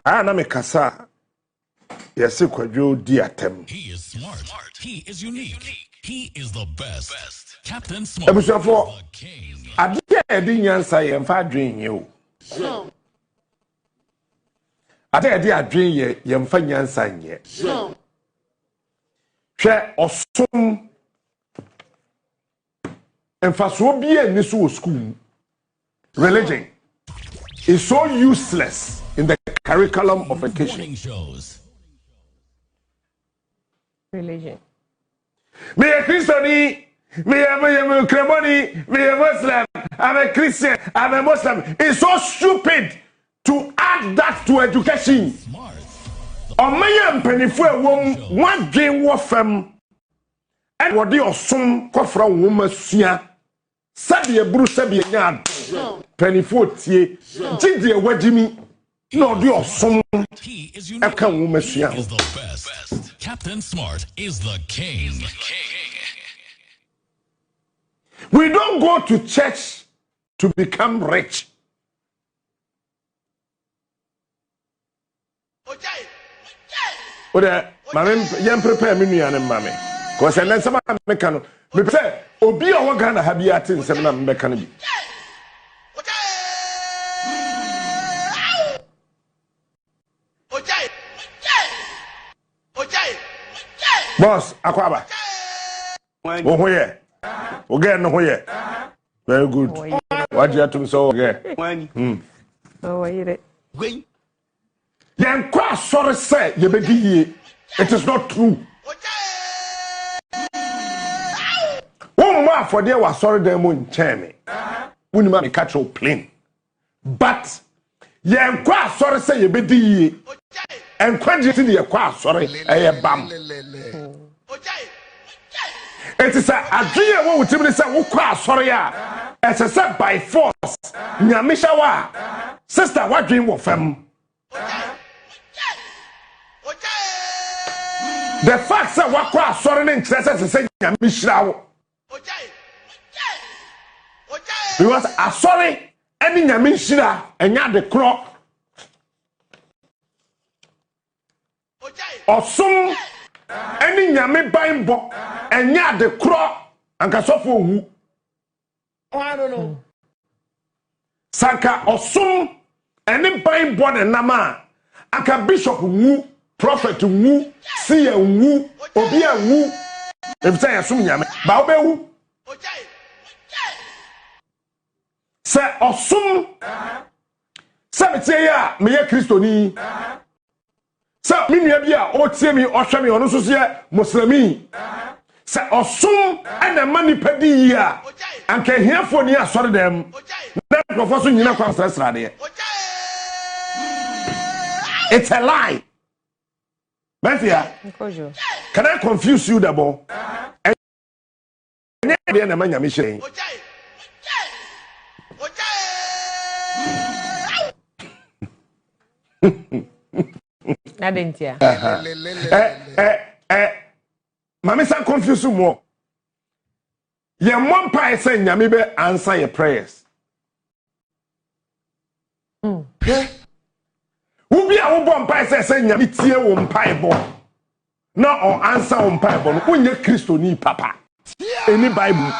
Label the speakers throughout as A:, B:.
A: na me kasa yes kwadwo di atem.
B: He is smart. He is unique. He is the best. Captain Smart.
A: Ebusafo ade e di nyansa ye mfa adwen ye o. Ade e di adwen ye mfa nyansa nye. Hwe osom emfaso bi ani so school. Religion is so useless in the curriculum of education.
C: Religion.
A: Me a Christian, me a Kremoni, me a Muslim, I'm a Christian, I'm a Muslim. It's so stupid to add that to education. On my penny one game warfare, and what the awesome cofra woman sia. Sabi e buru sabi e nya penny 40 jidi e wajimi no di awesome aka woman sia.
B: Captain Smart is the king.
A: We don't go to church to become rich. Oda, mame yem prepare me nuane mame. Cause and then some me kan me say obi a wo Ghana ha bia tin sem na me kan bi. Boss, akwaba. Wo ho ye. Wo get no ho ye. Very good. What you have to so get?
C: Oh, wait.
A: Yen kwa sorry say ye begi ye. It is not true. For there was sorry them in Chemi. When you catch your plane. But yen kwa sorry say ye bedi ye. And quantity the kwa sorry a bam. It is a dream what would say who kwa sorry ya. As I said by force. Nyamishawa. Sister, what dream of them? The facts are what kwa sorry in interest say Nyamishawa. Because I sorry any nyamishira and ya the clock or some any nyame bimbo and ya the clock and kasofo wu. I don't know. Sanka or some any bimbo and nama aka bishop wu, prophet wu, seer wu, obia wu. If say assume nyame ba obe wu. Say osum say tie ya me ye kristoni say me nua bia o tie mi o hwe me ono so se muslimi say osum ana mani padi ya anka hiafo ni asore dem na professor nyina kwa srasrade it's a lie. Mafia, can I confuse you double? And na manya me shey.
C: Nadentia.
A: Mama say confuse you more. Ye one pie say nyame be answer your prayers. Who be a wo bon pie say nyame tie wo mpai bo. Na on answer wo mpai bo no unye kristoni papa. Any Bible.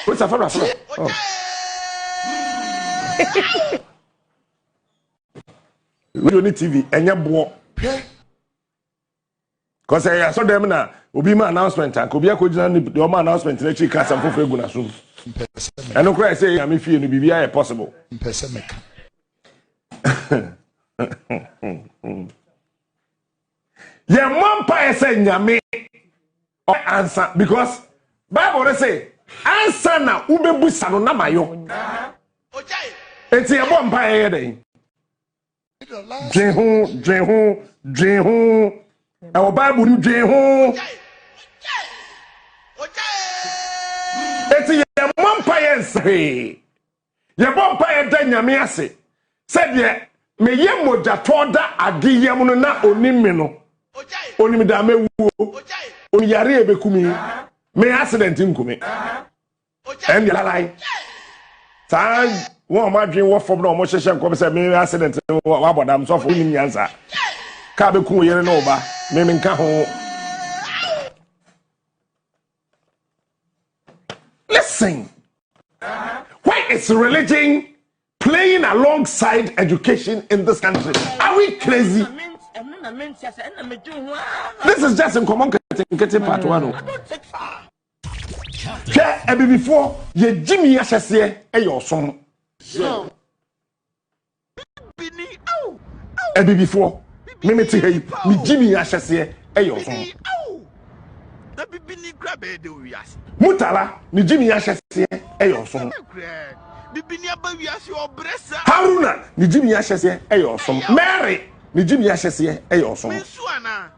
A: What's a father? We don't need TV and ya bo. Cause I saw them na obi ma announcement and obi akojina ni the ma announcement na chi ka sam fofo egu na so. And no cry say am fie no bibia possible. Ye mom pa say nyame or answer because Bible say answer na ubebusa no na mayo. Enti ye mom pa ye dey. Drehu. Our Bible ni drehu. Enti ye mom pa ye say. Ye mom pa ye da nyame ase. Said ye me ye moja toda adiyem no na onimi no. Onimi da me wuo. Oni yare ebekumi. Me accident nkumi. And la lie. One my dream what from no mo hye come say me accident wa bodam so for nim nyansa. Ka be kun yere no ba me nka ho. Listen. Why is religion playing alongside education in this country? Are we crazy? This is just in common getting part one. Yeah, before ye Jimmy Ashese your son. Before me tell you, me Jimmy Ashese your son. Mutala, ni Jimmy Ashese your son. Haruna, ni Jimmy Ashese your son. Mary, ni Jimmy Ashese your son.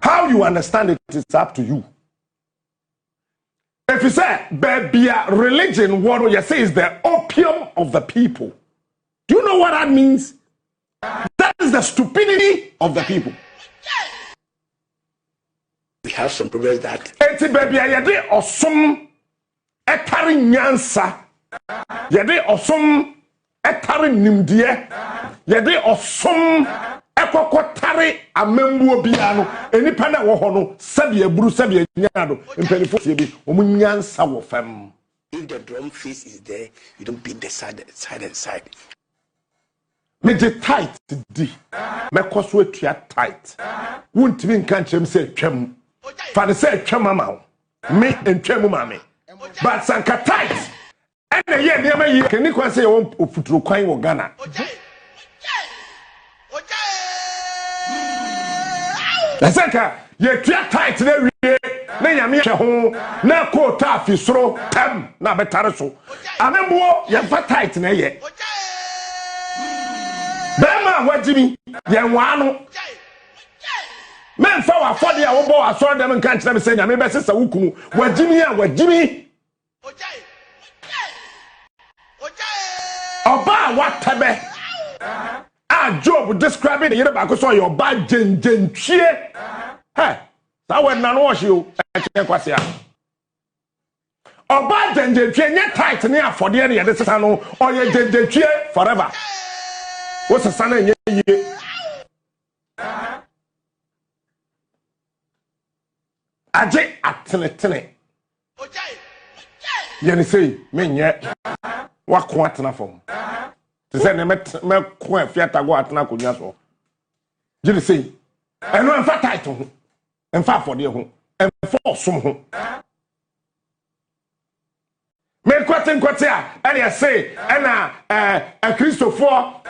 A: How you understand it is up to you. If you say, baby, religion, what you say is the opium of the people. Do you know what that means? That is the stupidity of the people.
D: We have some problems that.
A: Eti baby, yede osum etari nyansa. Yede osum etari nimdie. Yede osum ekokotari amembuo bia no enipa na wo ho no sabe aburu sabe anya no mpanifo tie bi omu nyansa wo fam.
D: If the drum face is there, you don't beat the side and side.
A: Me je tight di me koso atua tight wontimi nka nkyem se atwam fa de se atwam mama me ntwam mama but sanka tight ene ye ne ma yi kani kwa se wo ofuturo kwan wo Ghana sanka ye tua tight na wie na nyame hwe ho na ko ta afisoro tam na betare so amembo ye fa tight na ye Bema wajimi yenwanu men fa wa fodi a wo bo asoro dem nka nkyere me se nyame be sesa wukunu wajimi a wajimi oba watabe a Job describing the Yoruba ko so your ba jenjentwie he sa we na no hye o e kwase a oba jenjentwie nye tight ne afode ne ye de sesa no oye jenjentwie forever. What's a son in ye? Aje atene. Yen say, men yet. What quantana from? To send a met quite fiata go at Naco. You say, and one fat title, and fat for dear home, and for some home. Men kwatin kwatia and I say a Christopher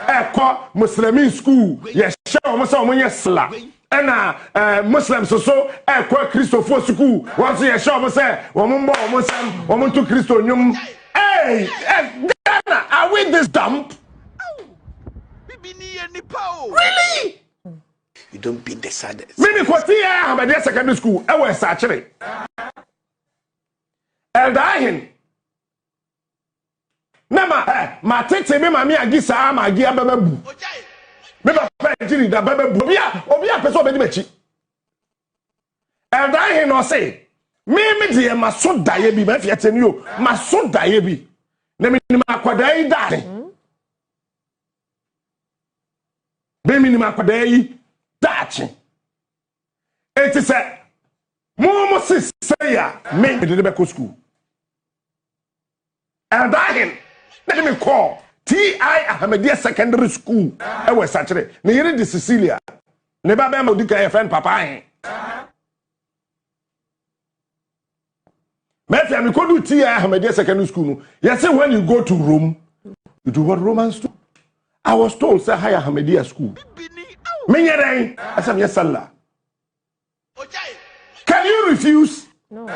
A: Muslim school yes show mo so mo yesla and Muslims so Christopher school once you show mo say wo mo sam wo mo to Christo nyum hey Ghana are we this dump really
D: you don't beat the side
A: me kwatia Ahmadiyya secondary school e we sa kire eldahin Nama, ma tete me mami agisa ma agi ababu. Me ba pa jiri da babu. Obi a person obedi mechi. And I no say, me de ma so daye bi ma fiate ni o. Ma so daye bi. Na me ni ma kwada yi da. Be me ni ma kwada yi da chi. Enti se mo say ya me de be ko school. And I let me call T.I. Ahmadiyya Secondary School. I was actually near the Cecilia. Never be my your friend Papa. Maybe I could do T.I. Ahmadiyya Secondary School. Yes, when you go to Rome, you do what Romans do. I was told, say, hi, Ahmadiyya School. Me, I said, yes, Allah. Can you refuse?
C: No.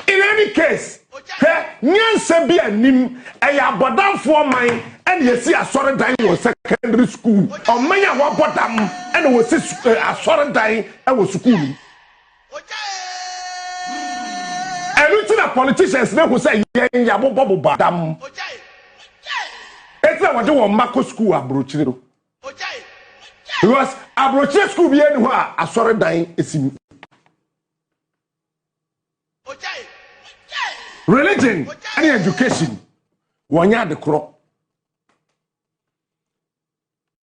A: In any case, nyansa bi anim eya bodam for mine and you see asore dan your secondary school o manya wa bodam and we see asore dan e wo school and we politicians na who say yen ya bobo bodam it's what do mako school abrochire do because abrochire school bi eni ho a asore dan esim religion and education Wanya de kro.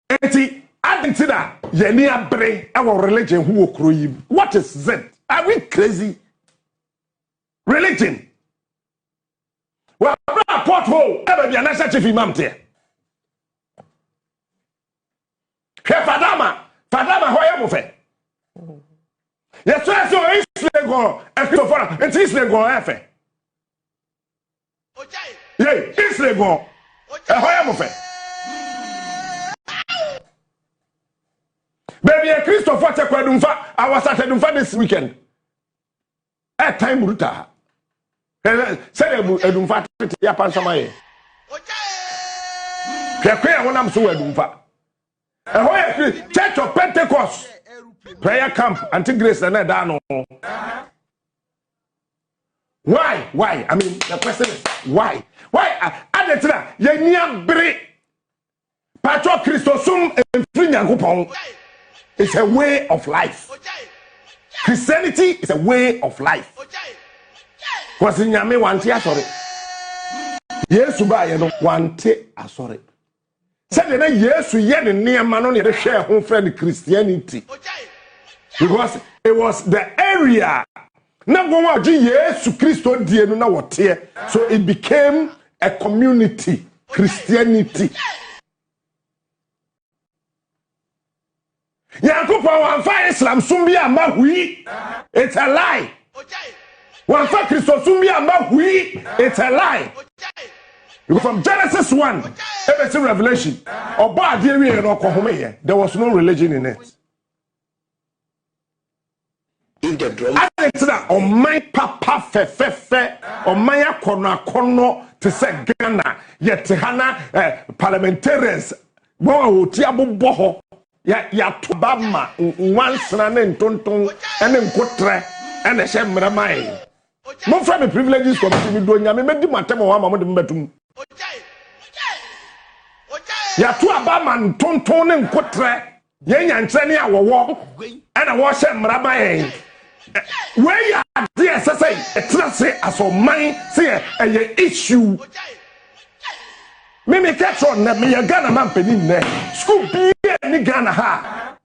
A: Enti adentida yeni abre our religion who okro yi. What is it? Are we crazy? Religion. Well, pothole ebe bia na chief imam te. Fadama hoye mo fe. Yes, so Islamic go and Christopher and Islamic go efe. Yeah, Islamic go. Hoye mo fe. Baby, Christopher te kwadumfa. I was at Dumfa this weekend. At time ruta. Say Dumfa ya pansamaye. Kekwe wonam so Dumfa. Church of Pentecost prayer camp anti-grace and no. Why? I mean, the question is why? Adetra yenya bre Patro Christosum and Frinyangupon. It's a way of life. Christianity is a way of life. Because in Yame wante asore. Yes, ba ye no wante asore. Said that Yesu yen near man on the share home friend Christianity. Because it was the area. Now go on Yesu Christo dienu na what here. So it became a community. Christianity. Yankupa wanfa Islam sumbi amba hui. It's a lie. Wanfa Christo sumbi amba hui. It's a lie. Because from Genesis 1, ever since Revelation, there was no religion in it. On my papa fe on my kono to say Ghana, yet Hana parliamentarians, bo tiabu boho, ya tubama, once and tonton, and then kotre, and a shemramai. Mon friend privileges for me doing, I mean, my time of one ya tu abaman tonton ne nkotre ye nyantre ne awowo ana wo hye mraba yen we ya de esesei etrase asoman say eye issue me ketron na me Ghana man penin ne school bi ni Ghana ha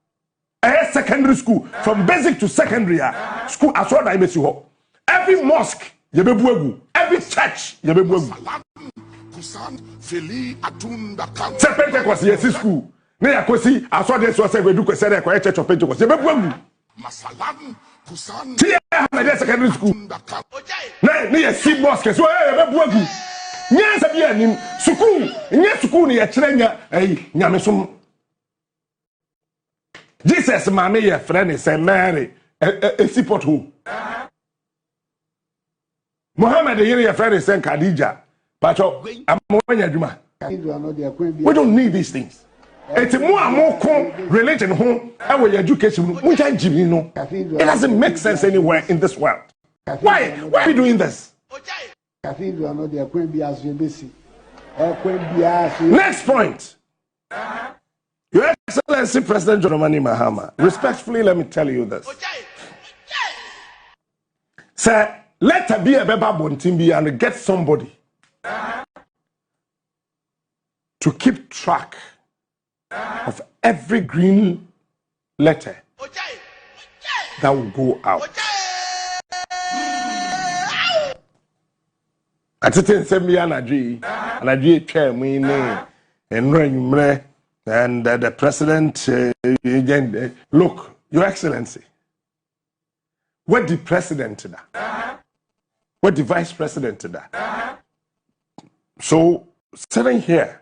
A: secondary school from basic to secondary school aso da imesi ho every mosque ye bebu egu every church ye bebu egu Pentecost yes school. Ne yakosi aso de so say we do kwese de church of Pentecost. Ye bebu agu. Masalam kusan. Tie ha secondary school. Ne yes mosque so ye bebu agu. Nya sa bia nim school ne ye kire nya nyamesom. Jesus mama ye friend say Mary a support who. Muhammad ye friend say Khadija. But we don't need these things. It's more religion home our education. It doesn't make sense anywhere in this world. Why are we doing this? Next point. Your Excellency President John Dramani Mahama, respectfully let me tell you this. Sir, let there be a Beba Bontimbi and get somebody to keep track of every green letter that will go out. I didn't say me and I chair me and the president look, Your Excellency, what the president to that? What the vice president to that? So, sitting here,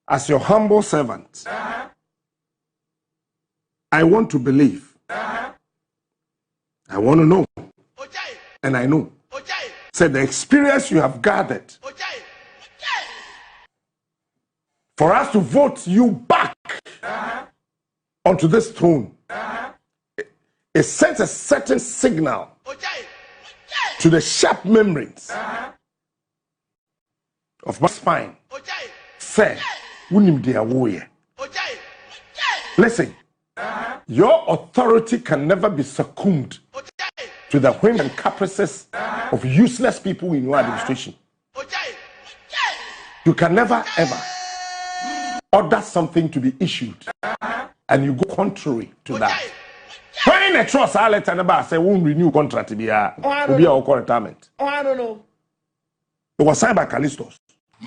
A: as your humble servant, I want to believe. I want to know. And I know. Said the experience you have gathered for us to vote you back onto this throne, it sends a certain signal to the sharp memories of my spine. Say, listen, your authority can never be succumbed to the whim and caprices of useless people in your administration. You can never ever order something to be issued and you go contrary to that. When a trust I let another say won't renew contract to be a retirement.
D: Oh, I don't know.
A: It was signed by Callistos.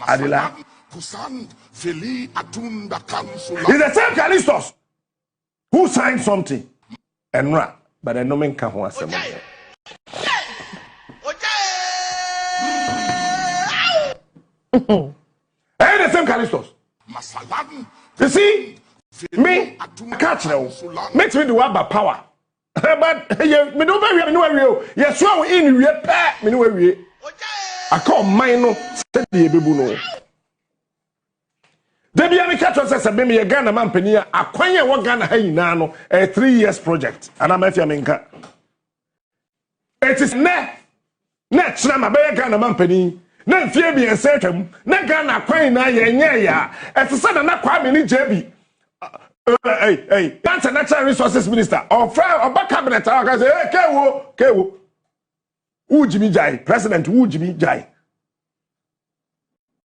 A: Adela. It's the same Callistos who signed something and ran, but the nomen can't want some money. And the same Callistos. You see, me catch now makes me do about power. But me don't very know. Yes, so in we pay me know. I call mine no steady bebu no. Debi ami catch us say me Ghana man penia akwanya wo Ghana ha nyina no a 3 years project and am afia menka. It is ne china ma be Ghana man peni na mfie bi ensatwam na Ghana akwan na yenye ya etese na kwa me ni jebi. Hey, that's a natural resources minister or back cabinet. I say, hey, Kewo. Ujimi Jai, President Ujimi Jai.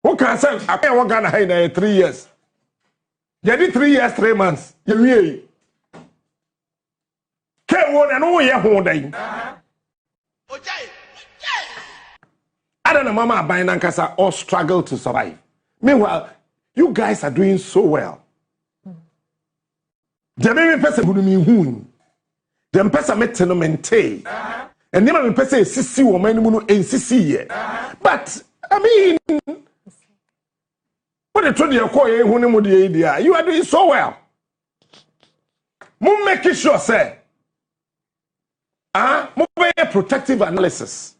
A: Who can say, I can't work on 3 years? You did 3 years, 3 months. You really. Kewo and all your whole day. I don't know, Mama Bainankasa all struggle to survive. Meanwhile, you guys are doing so well. The baby person who me who the person met no mente and never person sisi woman no nsisi but I mean what the told you call you who the idea you are doing so well. Mo make sure say mo be protective analysis.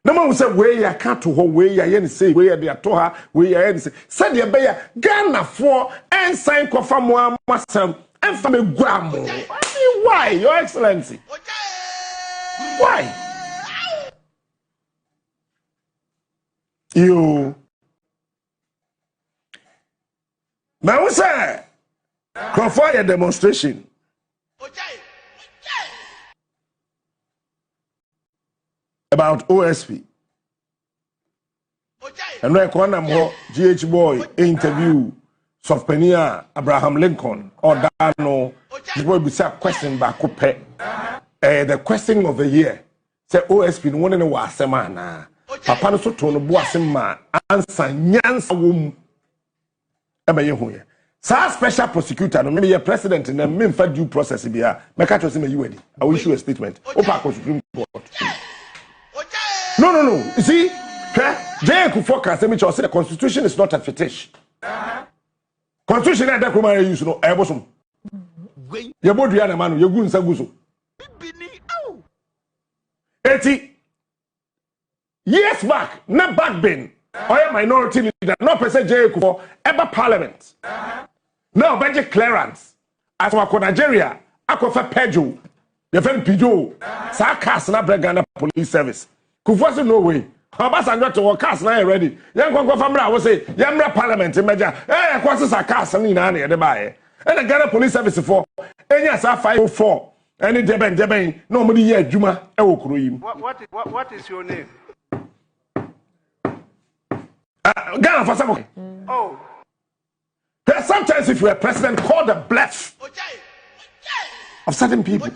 A: No man will say where you can't to her way you say where they are to her where you say said the be Ghana for and sign kofa mo masam and for me guamo. Why, Your Excellency? Why? You now say confer a demonstration. About OSP. And right one more GH boy interview Sofpenia Abraham Lincoln or Dano the boy be say question back the question of the year. Say OSP no one no asema na. Papa no so to no bo asema answer nyansa wom. Eba ye ho ye. Sa special prosecutor no me president na me mfa due process bia. Meka to say me you I will issue a statement. Opa Supreme Court. No. You see, Jay Kufoka say me say the constitution is not a fetish. Constitution is that we use no ebosom. Ye bodu ya na manu ye gu nsa guso. 80 years back, not back then. Oya minority leader, no person Jay Kufo ever parliament. Now budget clearance. As wa Nigeria, akofa pejo. The friend Pijo, sa cast na Ghana police service. Kufo say no way. Obasanjo to work cast na ready. Yan kon famra wo say yamra parliament meja. Kwase sa cast ni na na de bae. And the Ghana police service for enya sa 504. Any deben no mo di ye adwuma e wo kuro yim.
E: What is your name?
A: Ghana for some.
E: Oh.
A: Sometimes if you're a president, call the bluff of certain people.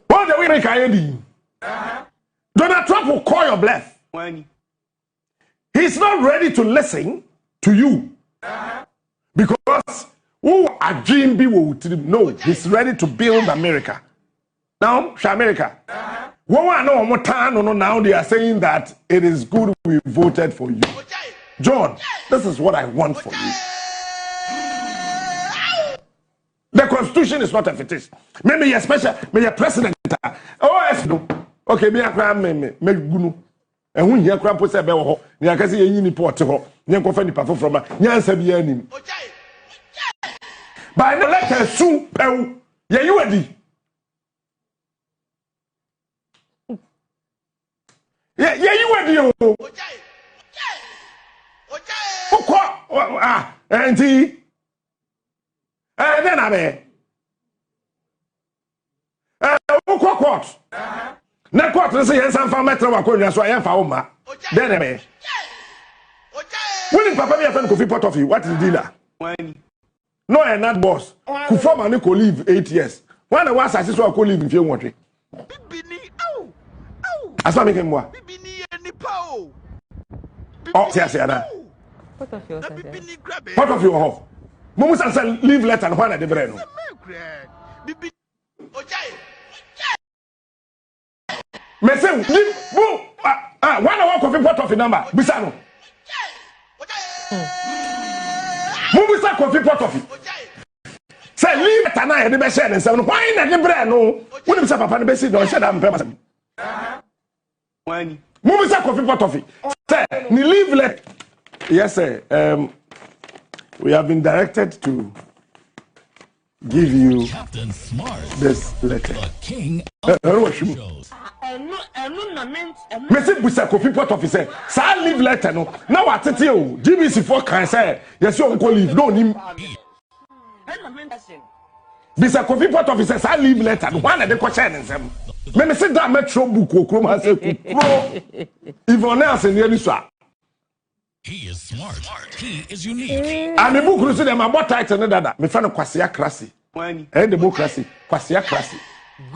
A: What the way make I Donald Trump will call your bluff. He's not ready to listen to you because who are Jimby will no, he's ready to build America. Now, America. Now they are saying that it is good we voted for you. John, this is what I want for you. The constitution is not a fetish. Maybe you're special, maybe you're president. Oh, yes, no. Okay, me akram me gunu. And when you akram po se be wo ho, ni akase yin ni port ho, ni enkofa ni pafo from nyansa bi anim. By the letter soon pew, ye you adi. Yeah, you adi o. Auntie. Then abe. Court. Na court say yan san fa metra wa konwa so yan fa wo ma. Then me. When papa me a friend Kofi pot of you, what is the dealer? No, I'm not boss. Kufoma and could live 8 years. When I was assist I could live in few country. As I make him what? Oh, yes,
C: What of yours?
A: Pot of your home. Mumu say leave letter and one at the brain. Me say leave boom. One hour coffee pot of number. Bisano. Mumu say coffee pot of. Say leave letter na e dey be share nsem no. Why na the brain no? When say papa no be see don share am pay masam. Mumu say coffee pot of. Say ni leave letter. Yes sir. We have been directed to give you this letter. Message Busa Kofi Port Officer. Sa leave letter no. Now what it you? GBC for can say yes you uncle leave. No him. Busa Kofi Port Officer sa leave letter. One of the question nsem. Me say that metro book okrom ha say pro. Even else in the so.
B: He is smart. He is unique.
A: And the book say them about title dada. Me friend Kwasia Krasi. And the book Krasi. Kwasia Krasi.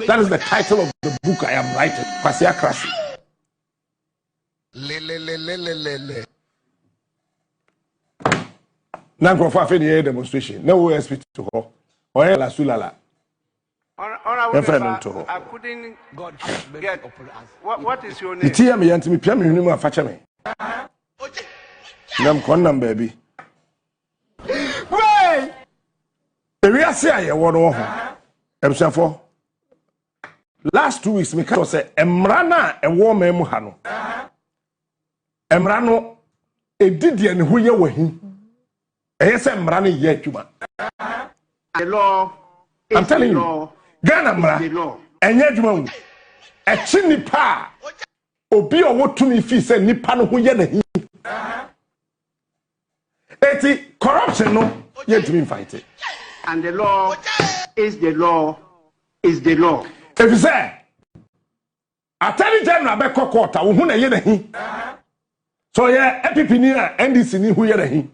A: That is the title of the book I am writing. Kwasia Krasi. Now go for a demonstration. No way speak to her. Or la sulala.
E: I couldn't get. What is your name?
A: The tea me yanti me pia me hunu ma facha me. Nam kon baby. Wait. We are say aye wo no ho. Ebusafo. Last 2 weeks me ka say emra na ewo ma mu ha no. Emra no edidie ne ho ye wahi. Eye say emra no ye atuma.
E: The law.
A: I'm telling you. Ghana mra. Enye adwuma mu. Echi nipa. Obi owo tumi fi say nipa no ho ye na hi. Eti corruption no yet to fight it.
E: And the law is the law is the law.
A: If you say Attorney General be court wo hu na ye na hi. So yeah MPP ni NDC ni hu ye na hi.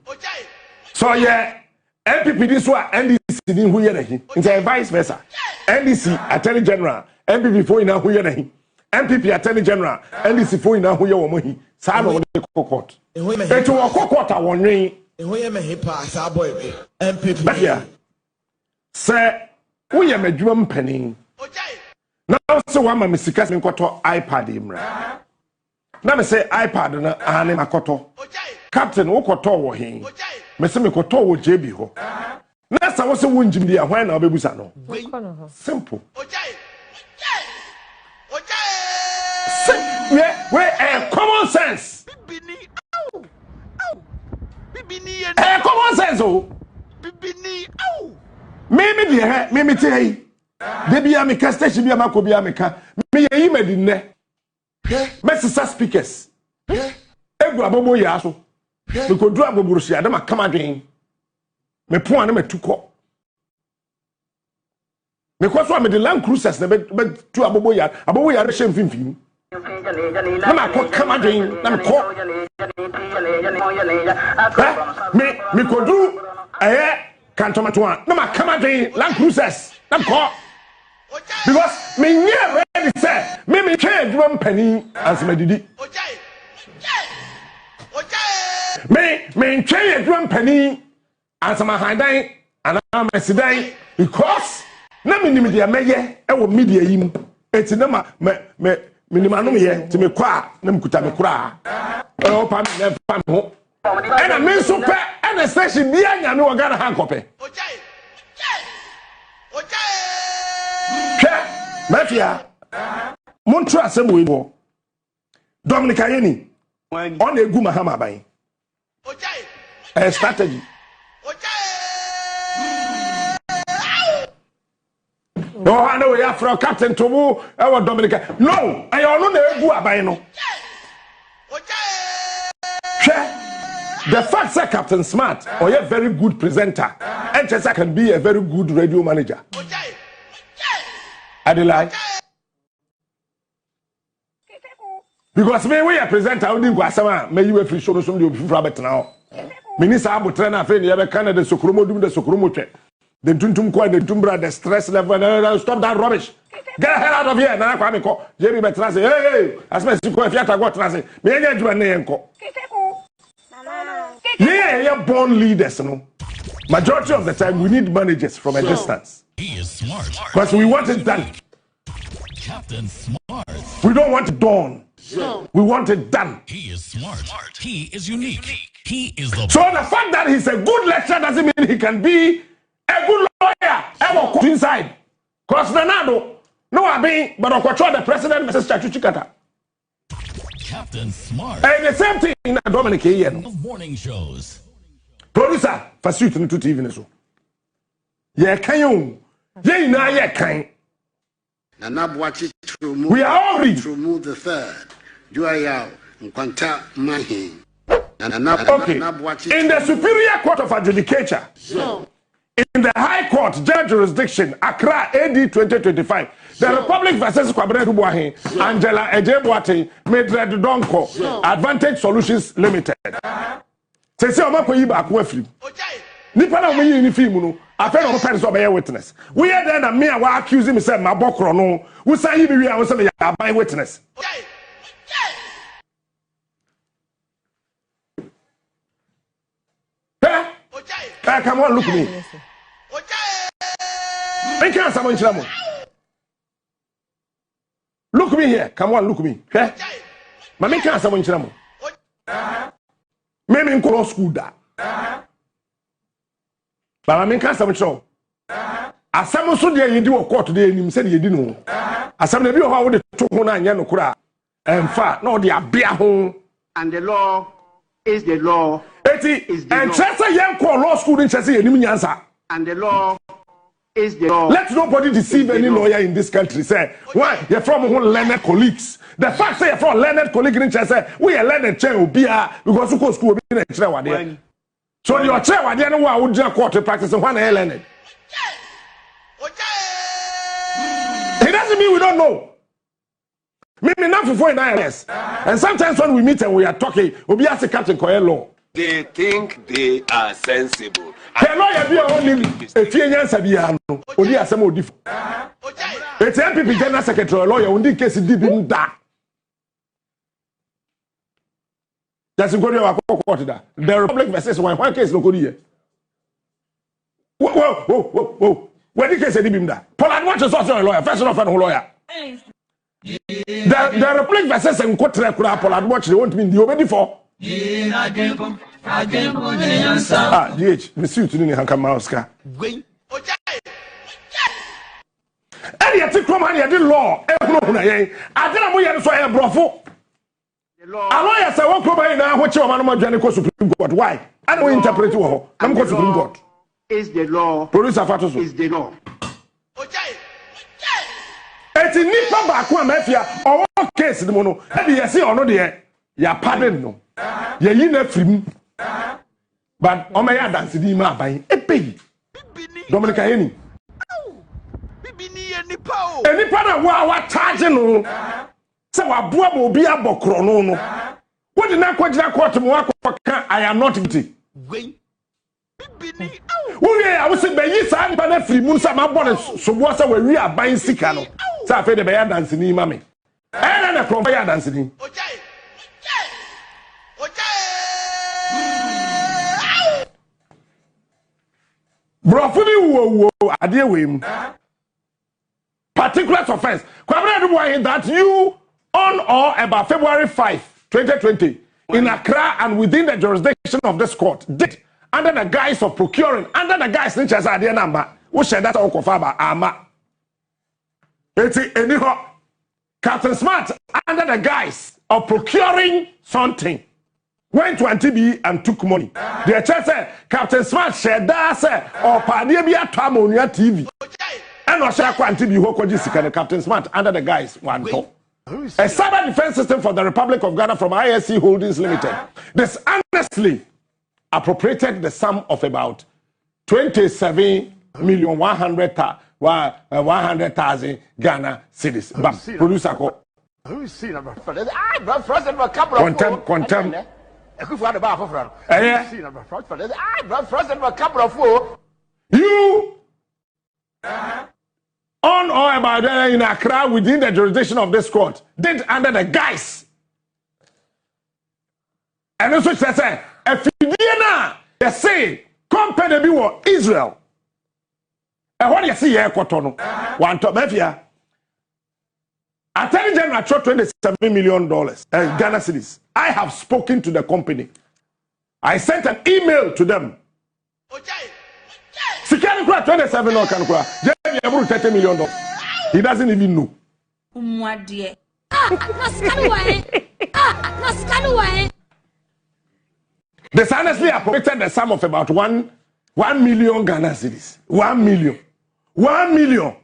A: So yeah MPP ni so NDC ni hu ye na hi. It's vice versa. NDC Attorney General MPP fo ina hu ye na hi. MPP Attorney General NDC fo ina hu ye wo mo hi. Sa no de court. Eti wo court awonwen. MPP. Yeah. Say, we are medjum penny. Now, so one my sikas me koto iPad imra. Now me say iPad na ane makoto. Captain wo koto wo hin. Me say me koto wo JB ho. Na sa wo se wonjim dia hwan na obebusa no. Simple. We common sense. Common sense oh. Me tell Debi me ka station bi amako bi ameka. Me yi medin ne. Me sisa speakers. Egu abobo ya so. Me ko dru aboburu sia da makama dwen. Me pon na metuko. Me ko so me de Land Cruisers na be tu abobo ya re shem finfin. Na makọ kama dwen na me ko. Me ko dru cantomato na makama dwen Land Cruisers na ko. Because me never ready say me change one penny as me didi. Me change one penny as my handan and I'm a sedan because na me nim dia meye e wo media yim eti na ma me nim anu ye ti me kwa na me kuta me kura e o pa me pa me ho e na me so pe e na station bia nya me wo Ghana hankope Mafia, Montreal assembly wo. Dominic Ayeni. On egu mahama bayin. A strategy. No, I know we are from Captain Tomu, our Dominica. No, I don't know egu abayin no. The fact that Captain Smart or a very good presenter, and Chesa can be a very good radio manager. Adelaide. Because me we present I wouldn't go asama me you free show some the people bet now. Minister Abu Trena fe ne be Canada sokromo dum de sokromo twe. The tuntum kwa the tumbra the stress level stop that rubbish. Get the hell out of here na kwa me ko. JB betra say hey as me si ko fiata go tra say me nya adwuma na yenko. Yeah, born leaders no. Majority of the time we need managers from a distance.
B: He is smart.
A: Because we want it done.
B: Captain Smart.
A: We don't want it done. We want it done.
B: He is smart. He is unique. He is the
A: So the fact that he's a good lecturer doesn't mean he can be a good lawyer. Ever inside. Because Nanado, no I mean, but I control the president, Mrs. Chachuchikata.
B: Captain Smart.
A: And the same thing in Dominic Ian.
B: Morning shows.
A: Producer, for suit in 2 TV. So. Yeah, can you? Yeah, now, yeah, can. We are all ready.
D: Remove the third. Do I have Nkwanta Mahi?
A: Okay. In the Superior Court of Adjudicature, in the High Court, General Jurisdiction, Accra, AD 2025, the Republic versus Kwabena Dubuahin, Angela Ejeboate, Medred Donko, Advantage Solutions Limited. Say, Omako Yiba Kwefri. Nipa na omeyi ni film no afa na open so be witness we are there na me a wa accuse me say mabokro no we say yi bi wi a we say me ya ban witness hey come on look me I can't someone chira look me here come on look me hey ma me can't someone chira mo me nko school da but I mean, can't some show. As some so dear you do a court today, and you said you didn't know. As some of you how the 209 Yanokura and fat, no, they are beer home.
E: And the law is the law.
A: And Chester Young call law school in Chelsea and answer.
E: And the law is the law.
A: Let nobody deceive any lawyer in this country. Say, why you're from learned colleagues. The fact say you're from learned colleague in Chelsea, we are learned chair beer because you go school in a chair. So your chair, I didn't know would you court to practice and one learned. It doesn't mean we don't know. Maybe not for 49 years. And sometimes when we meet and we are talking, we'll be asking Captain Coelho.
F: They think they are sensible.
A: The lawyer be only a few years of Yano, only as some different. It's MPP General Secretary, lawyer, only case he didn't die. That's a good court. The Republic versus one case no good here. Whoa. When the case did him that? Pollard watch is also a lawyer, first of all, lawyer. The Republic versus and Cotra Pollard watch, they won't mean the already for. GH, Miss you to Hanka Mauska. And yet, the Cromania did law. I didn't know I brofo. A lawyer say one problem now what your man journey go Supreme Court. Why? I don't interpret you. I'm go Supreme Court.
E: Is the law.
A: Producer Fatoso.
E: Is the law.
A: It's in Nipa Bakwa Mafia or one case the mono. And you see or no there. Ya pardon no. Ya yina free. But Omaya dance di ma by a pay. Dominica Henny. Any partner what charging no. So Abua will be a bokrono. What did not quite that quarter more? I am not guilty. I was saying, by yes, I'm not free. Munsa, my bonnet, so what's our we are buying Sicano. So I fed the bear dancing in mammy. And then a from bear dancing. Brofuni wo I dear him. Particular offense. Kwabra that you on or about February 5, 2020, in Accra and within the jurisdiction of this court, did under the guise of procuring, under the guise which has idea number, which that all confirm ama. It's anyhow, Captain Smart, under the guise of procuring something, went to NTB and took money. The church said, Captain Smart shared that, or Padibia Tamonia TV. And I shall NTB who could Captain Smart under the guise one talk. A cyber defense system for the Republic of Ghana from ISC Holdings Limited. This honestly appropriated the sum of about 27,100,000 Ghana cedis. But producer
E: Who is seen number first? I first of a couple of
A: Quantum.
E: I could find a bar for front.
A: Yeah.
E: See number first. I first of a couple of four.
A: You on or about in Accra within the jurisdiction of this court did under the guise. And also say, if you they say company be what Israel. And what you see here, Kotono, one top mafia. Attorney General $27 million Ghana cedis. I have spoken to the company. I sent an email to them. Security 27 or can $30 million. He doesn't even know. They honestly appropriated the sum of about 1 million Ghana cedis. 1 million. 1 million.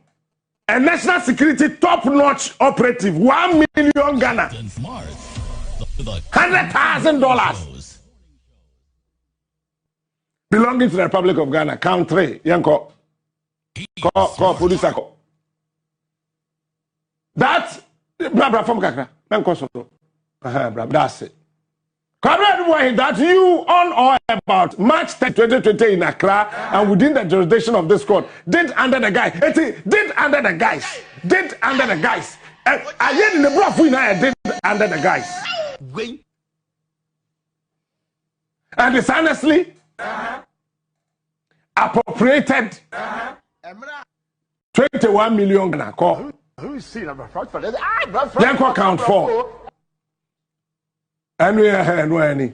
A: A national security top-notch operative. 1 million Ghana. $100,000 belonging to the Republic of Ghana. Count 3. Yanko. Call police. That blah from Kakra. That's it. That you on or about March 10, 2020 in Accra and within the jurisdiction of this court did under the guise. Did under the guise. Did under the guise. I did in the bluff we now did under the guise. And it's honestly appropriated 21 million Ghana.
E: Who is seen number first?
A: Count 4. And we are any.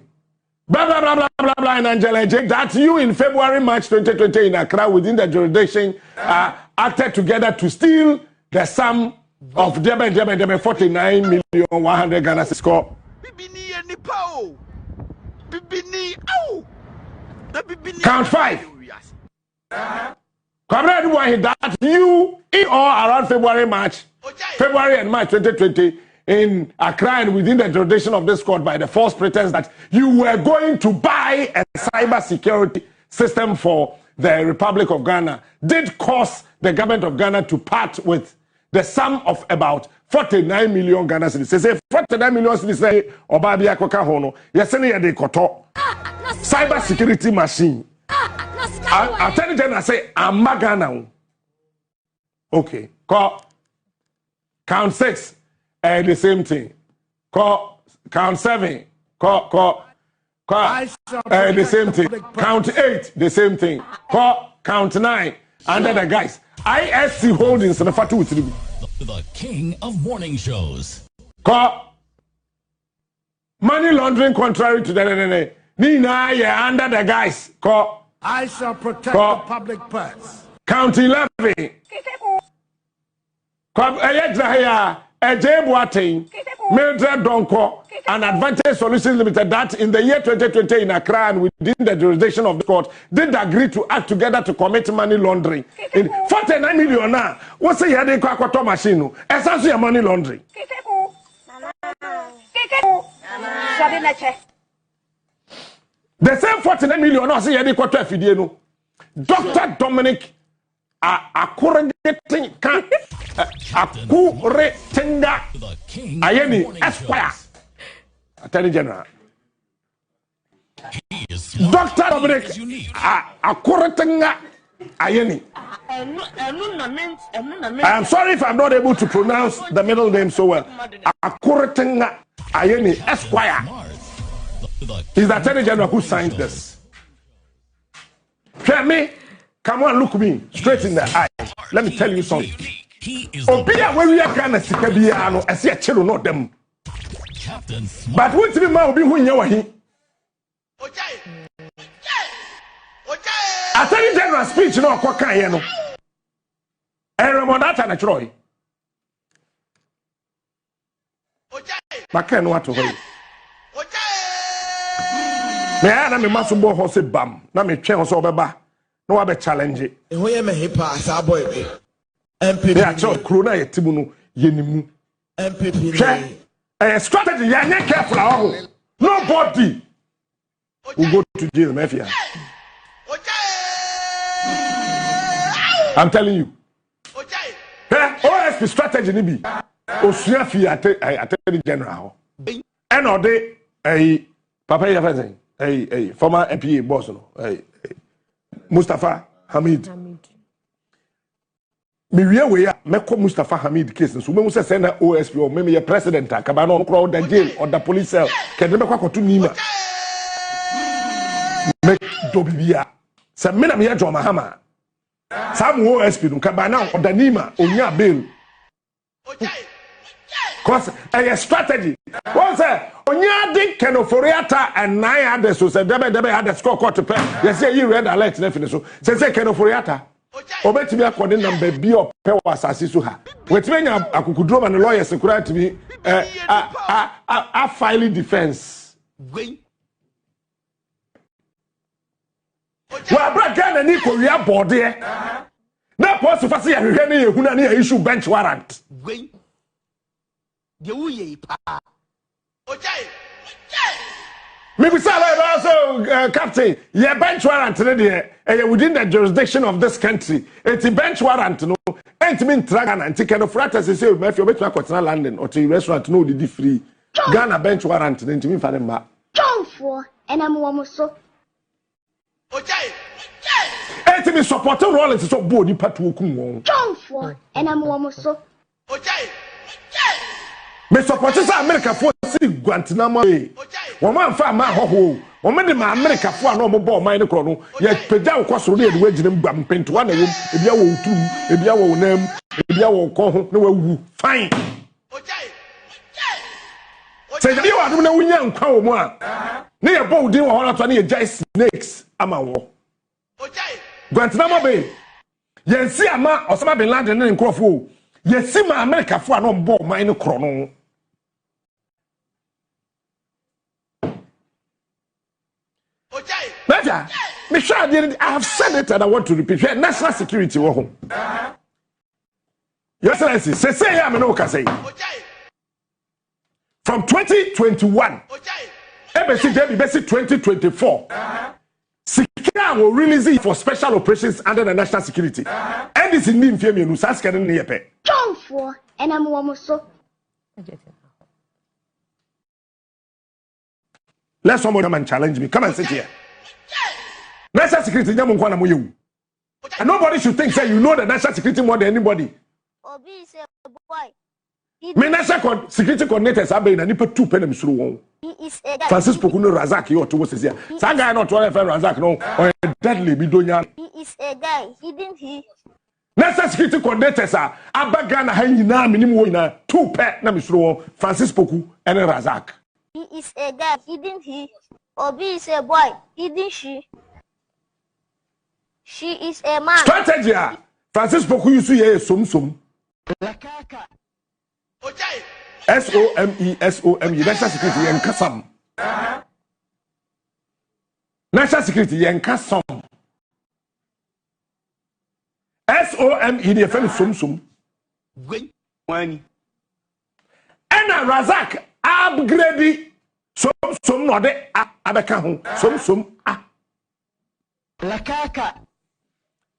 A: Blah blah blah blah blah blah in Angela Jake. That you in February, March 2020 in Accra within the jurisdiction acted together to steal the sum of 49 million 100 Ghana score. Count 5. That you in or around February and March 2020 in Accra and within the jurisdiction of this court by the false pretense that you were going to buy a cyber security system for the Republic of Ghana did cause the government of Ghana to part with the sum of about 49 million Ghana cedis. Say 49 million cedis say Obabia Koka Hono. Yesene yede koto cyber security machine. I tell you I say I'm Ghana. Okay. Count 6. The same thing. Count 7. The same thing. Count 8. The same thing. Count 9. Under the guys. ISC Holdings.
B: The king of morning shows.
A: Money laundering contrary to the Nina, yeah, under the guys.
E: I shall protect the public purse.
A: Count 11. Mildred Donko and Advantage Solutions Limited that in the year 2020 in Accra and within the jurisdiction of the court did agree to act together to commit money laundering. In 49 million now, what's the headache of machine? Essentially money laundering. The same 49 million now say headache of Fidiano. Dr. Dominic Akurating Akuratinga Ayeni Esquire Attorney General Dr. Dominic Akuratinga Ayeni. I am sorry if I'm not able to pronounce the middle name so well. Akuratinga Ayeni Esquire is the Attorney General who signed this. Hear me? Come on, look me straight in the eye. Let me tell you something. Obia where we are Ghana Sikabia no I see a chelo not them. But what to be ma obi hu nyawa hi. Attorney General speech no kwa kan ye no. Remonata na chroy. Baka no ato hoy. Me ana me masumbo ho se bam na me twen ho so obeba. No one be challenge it.
G: Who me hipa sa boy be. MPP.
A: Yeah, so corona yetimu no yenimu.
G: MPP.
A: Strategy ya nye careful. Nobody will go to jail, mafia. I'm telling you. OSP strategy ni bi. osua fi attorney general and ode papa Yafazen former MPA boss no Mustafa Hamid me wie we ya meko Mustafa Hamid case so me say send OSP or me ye president akaba no kro the jail or the police cell kede me kwakoto nima me do bibia se me na me ya Mahama sam OSP no kaba na or the nima onya bail cause a strategy one say onya de Kenoforiata and 9 others so say debe had the score court to pay you say you read alert na finish so say Kenoforiata obetimi akode number bi o pe wasase so ha wetimi nya akukudro man lawyer security bi a file defense wa bra Ghana ni ko wia board e na post fa se ya hwehwe na yehuna na issue bench warrant
E: de uye pa
A: maybe say also captain your bench warrant there within the jurisdiction of this country it's a bench warrant no ain't mean Ghana and take of fratas say if you bet to London or to restaurant no the free Ghana bench warrant ain't mean for them ma
H: John for and I'm almost so
A: ain't mean support role is so bold nipa to okum won
H: John for and I'm almost so
A: me support America for see Guantanamo woman fa ma hoho woman de ma America fo na omo man ne kro no ye pagya wo kwasoro na ye wagina mbam pentoa na wom ebia wo utum ebia wo nam ebia wo ko ho na wawu fine say dey wa dum na wunya nkwa wo mu a na ye bo din wo ho na to na ye jai snakes ama wo Guantanamo Bay ye si ama Osama bin Laden ne nkrofo ye si ma America fo na omo man ne kro no Better, I have said it and I want to repeat. National security. Your Excellency, say I no say. From 2021, basic 2024, Sikira will release it for special operations under the national security. And this in Nimfia Nusaska and Niepe.
H: John for and I'm almost so.
A: Let someone come and challenge me. Come and sit here. National security, and nobody should think say you know the national security more than anybody.
H: Obi is a boy.
A: Me national security coordinators are being a nipper 2 pennies through one.
H: He is a guy.
A: Francis Pokuno Razak, you to was here. Some guy not to Razak, no, or a deadly bidonia.
H: He is a guy. He didn't he.
A: National security coordinators are Abagana Hangina minimum 2 pet Namisro, Francis Poku and Razak.
H: He is a guy. He didn't he. Obi is a boy. He didn't she. She is a man.
A: Strategy. Francis Poku you see a sum.
E: Lakaka.
A: SOME. National security and Kasam. National security and Kasam. SOME the offense sum.
E: When
A: And Razak upgrade some no de abeka ho some
E: Lakaka.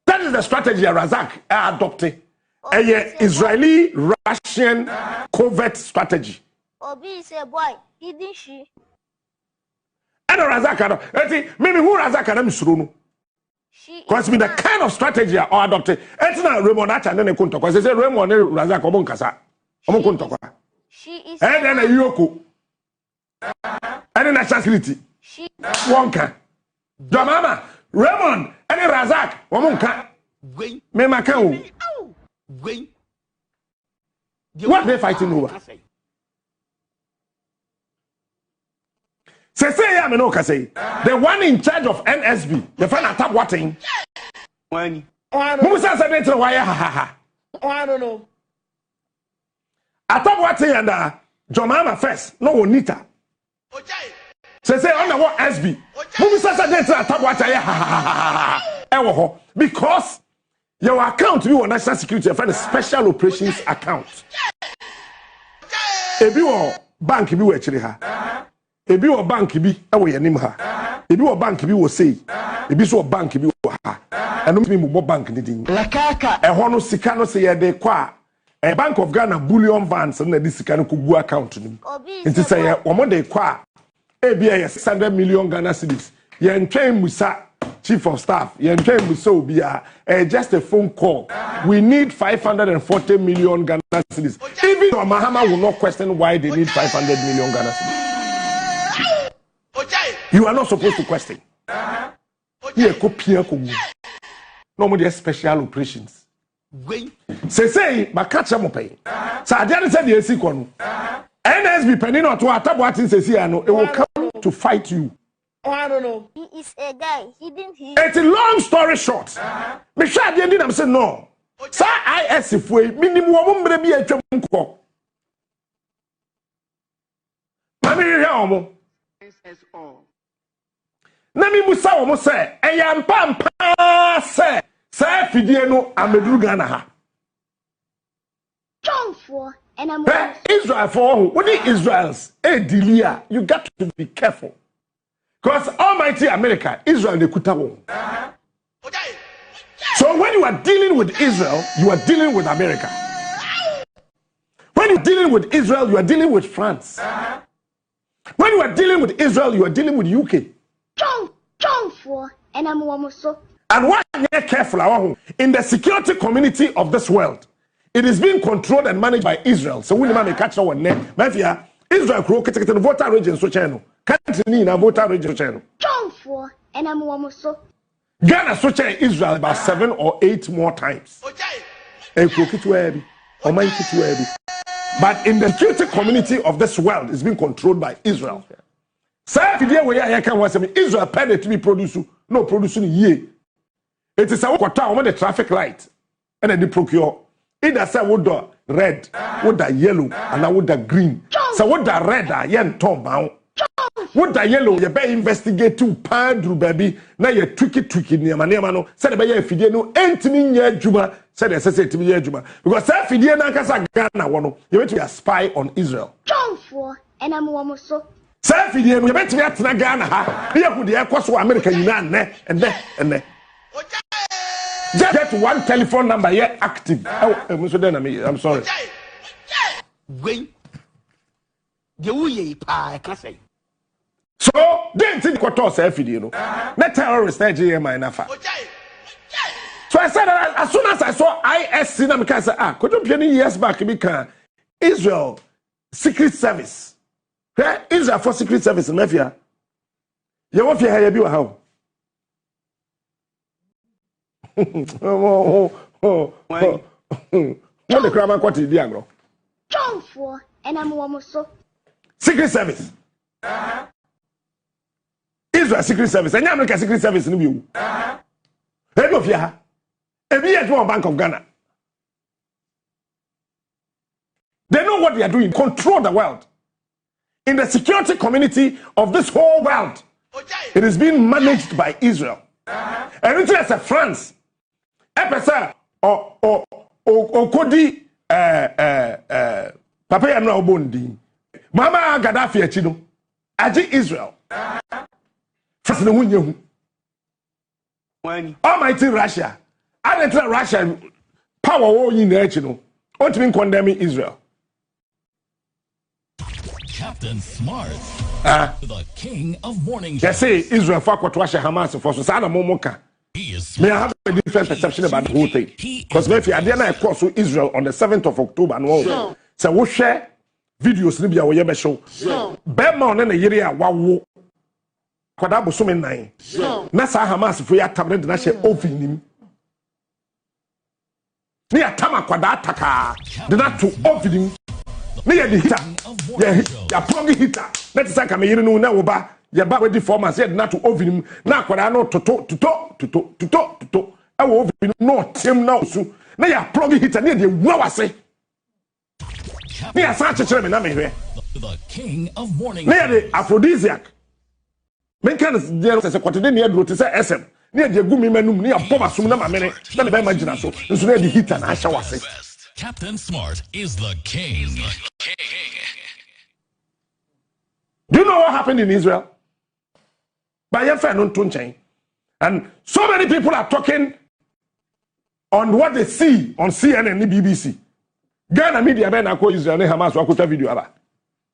A: that is the strategy Razak adopted a Israeli Russian covert strategy.
H: Obi is a boy. He didn't she.
A: And Razak maybe who Razak am suru no because me the kind of strategy I adopted etina Raymond acha ne konto because say Raymond and Razak omo nkasa omo konto kwa
H: She is
A: and then a yoko and national security
H: she
A: wonka your mama Raymond and Razak omo nka me maka o what they fighting over say ya me no ka say the one in charge of NSB the fan attack what thing
E: when
A: who say that why ha
G: I don't know.
A: attack what thing and your mama first no onita say on the what SB who say that attack what ha because your account be on national security and find a special operations account ebi wo bank bi wo akire ha ebi wo bank bi e wo yanim ha ebi wo bank bi wo sei ebi so bank bi wo ha eno mi mo bank ni din
E: Lakaka.
A: e ho no sika no se ye de kwa a Bank of Ghana bullion vans and this kind of kubu account. It is a woman they qua ABA 600 million Ghana cedis. Yen train Musa, Chief of Staff, yen train Musa Ubia, just a phone call. We need 540 million Ghana cedis. Even though Mahama will not question why they need 500 million Ghana cedis. You are not supposed to question. Here, no more special operations. Say, but catch them up. So I didn't say the AC con. NSB penny not to attack it will come to fight you.
H: I don't know. He is a guy. He didn't hear.
A: It's a long story short. Me sure didn't I'm saying no. Sa IS if we minimum woman be a chumko. Mami hear omo.
E: SSO.
A: Nami musa omo say, "Eyam pampa say." Say fidie no ameduru Ghana ha.
H: John for and I'm
A: Israel for what is Israel's delia? You got to be careful. Because Almighty America, Israel they kuta won. So when you are dealing with Israel, you are dealing with America. When you are dealing with Israel, you are dealing with France. When you are dealing with Israel, you are dealing with UK.
H: John for and I'm almost so.
A: And what you're careful in the security community of this world, it is being controlled and managed by Israel. So we need catch our net. Mafia Israel crew the voter region so channel. Country in a voter region channel.
H: John for and I'm almost so.
A: Ghana so Israel about 7 or 8 more times. But in the security community of this world, it's being controlled by Israel. So if you can watch Israel paid to be produced, no producing ye. It is a quarter on the traffic light and then they procure. Either say would the red, would the yellow, and I would the green. So what the red are yen tom bound. Would the yellow you better investigate to Padru baby. Now you tricky near my name. No, said by if you know, entering your Juma, said as I said to me, Juma. Because if you didn't Ghana, one, you went to be a spy on Israel.
H: John for and I'm almost so.
A: Say if you didn't, you better be at Ghana. Here could the aircraft America, and then. Just get one telephone number here active. I'm sorry. So, then think what else if you know. Not terrorist Nigeria nafa. So I said that as soon as I saw IS I said, could you be any years back because Israel Secret Service. Israel for Secret Service in Mafia. You want to hear how? What the crime what is the
H: John for and I'm almost so.
A: Secret Service. Israel Secret Service. And American Secret Service in you. Hey, of ya. Bank of Ghana. They know what they are doing. Control the world. In the security community of this whole world, it is being managed by Israel. And it's as a France. Epesa or Kodi Papa Yamna Obondi. Mama Gaddafi Achino. Aji Israel. First the Wunyehu. Almighty Russia. And Russia power all in the Achino. What mean condemning Israel?
B: Captain Smart. The king of morning shows.
A: They say Israel fuck what Russia Hamas for so Sana Momoka.
B: He is
A: May I have a different perception about the whole thing? Because maybe I didn't cross to Israel on the 7th of October and all. So we share videos in the show. Bema on a year wow. Kwadabu so many. Nasa Hamas for your tablet na share ovenim. Ni atama kwada taka. The not to ovenim. Ni the hitter. Ya plug hitter. Let us say come here no na oba. Ya ba wedi former said not to ovenim. Na kwada no toto. I will ovenim no tem na osu. Na ya plug hitter ni the wawase. Ni asa chechere me na me hwe.
B: The king of morning
A: Na the aphrodisiac. Men kan there say kwatede ne aduro te say SM. Na de gu mi manum na ya bomba sum na mamene. Na le ba imagine so. Nso na the hitter na ahya wase.
B: Captain Smart is the king.
A: Do you know what happened in Israel? By your friend on Tunchain. And so many people are talking on what they see on CNN and BBC. Ghana media ben na ko Israel ne Hamas wa ko video aba.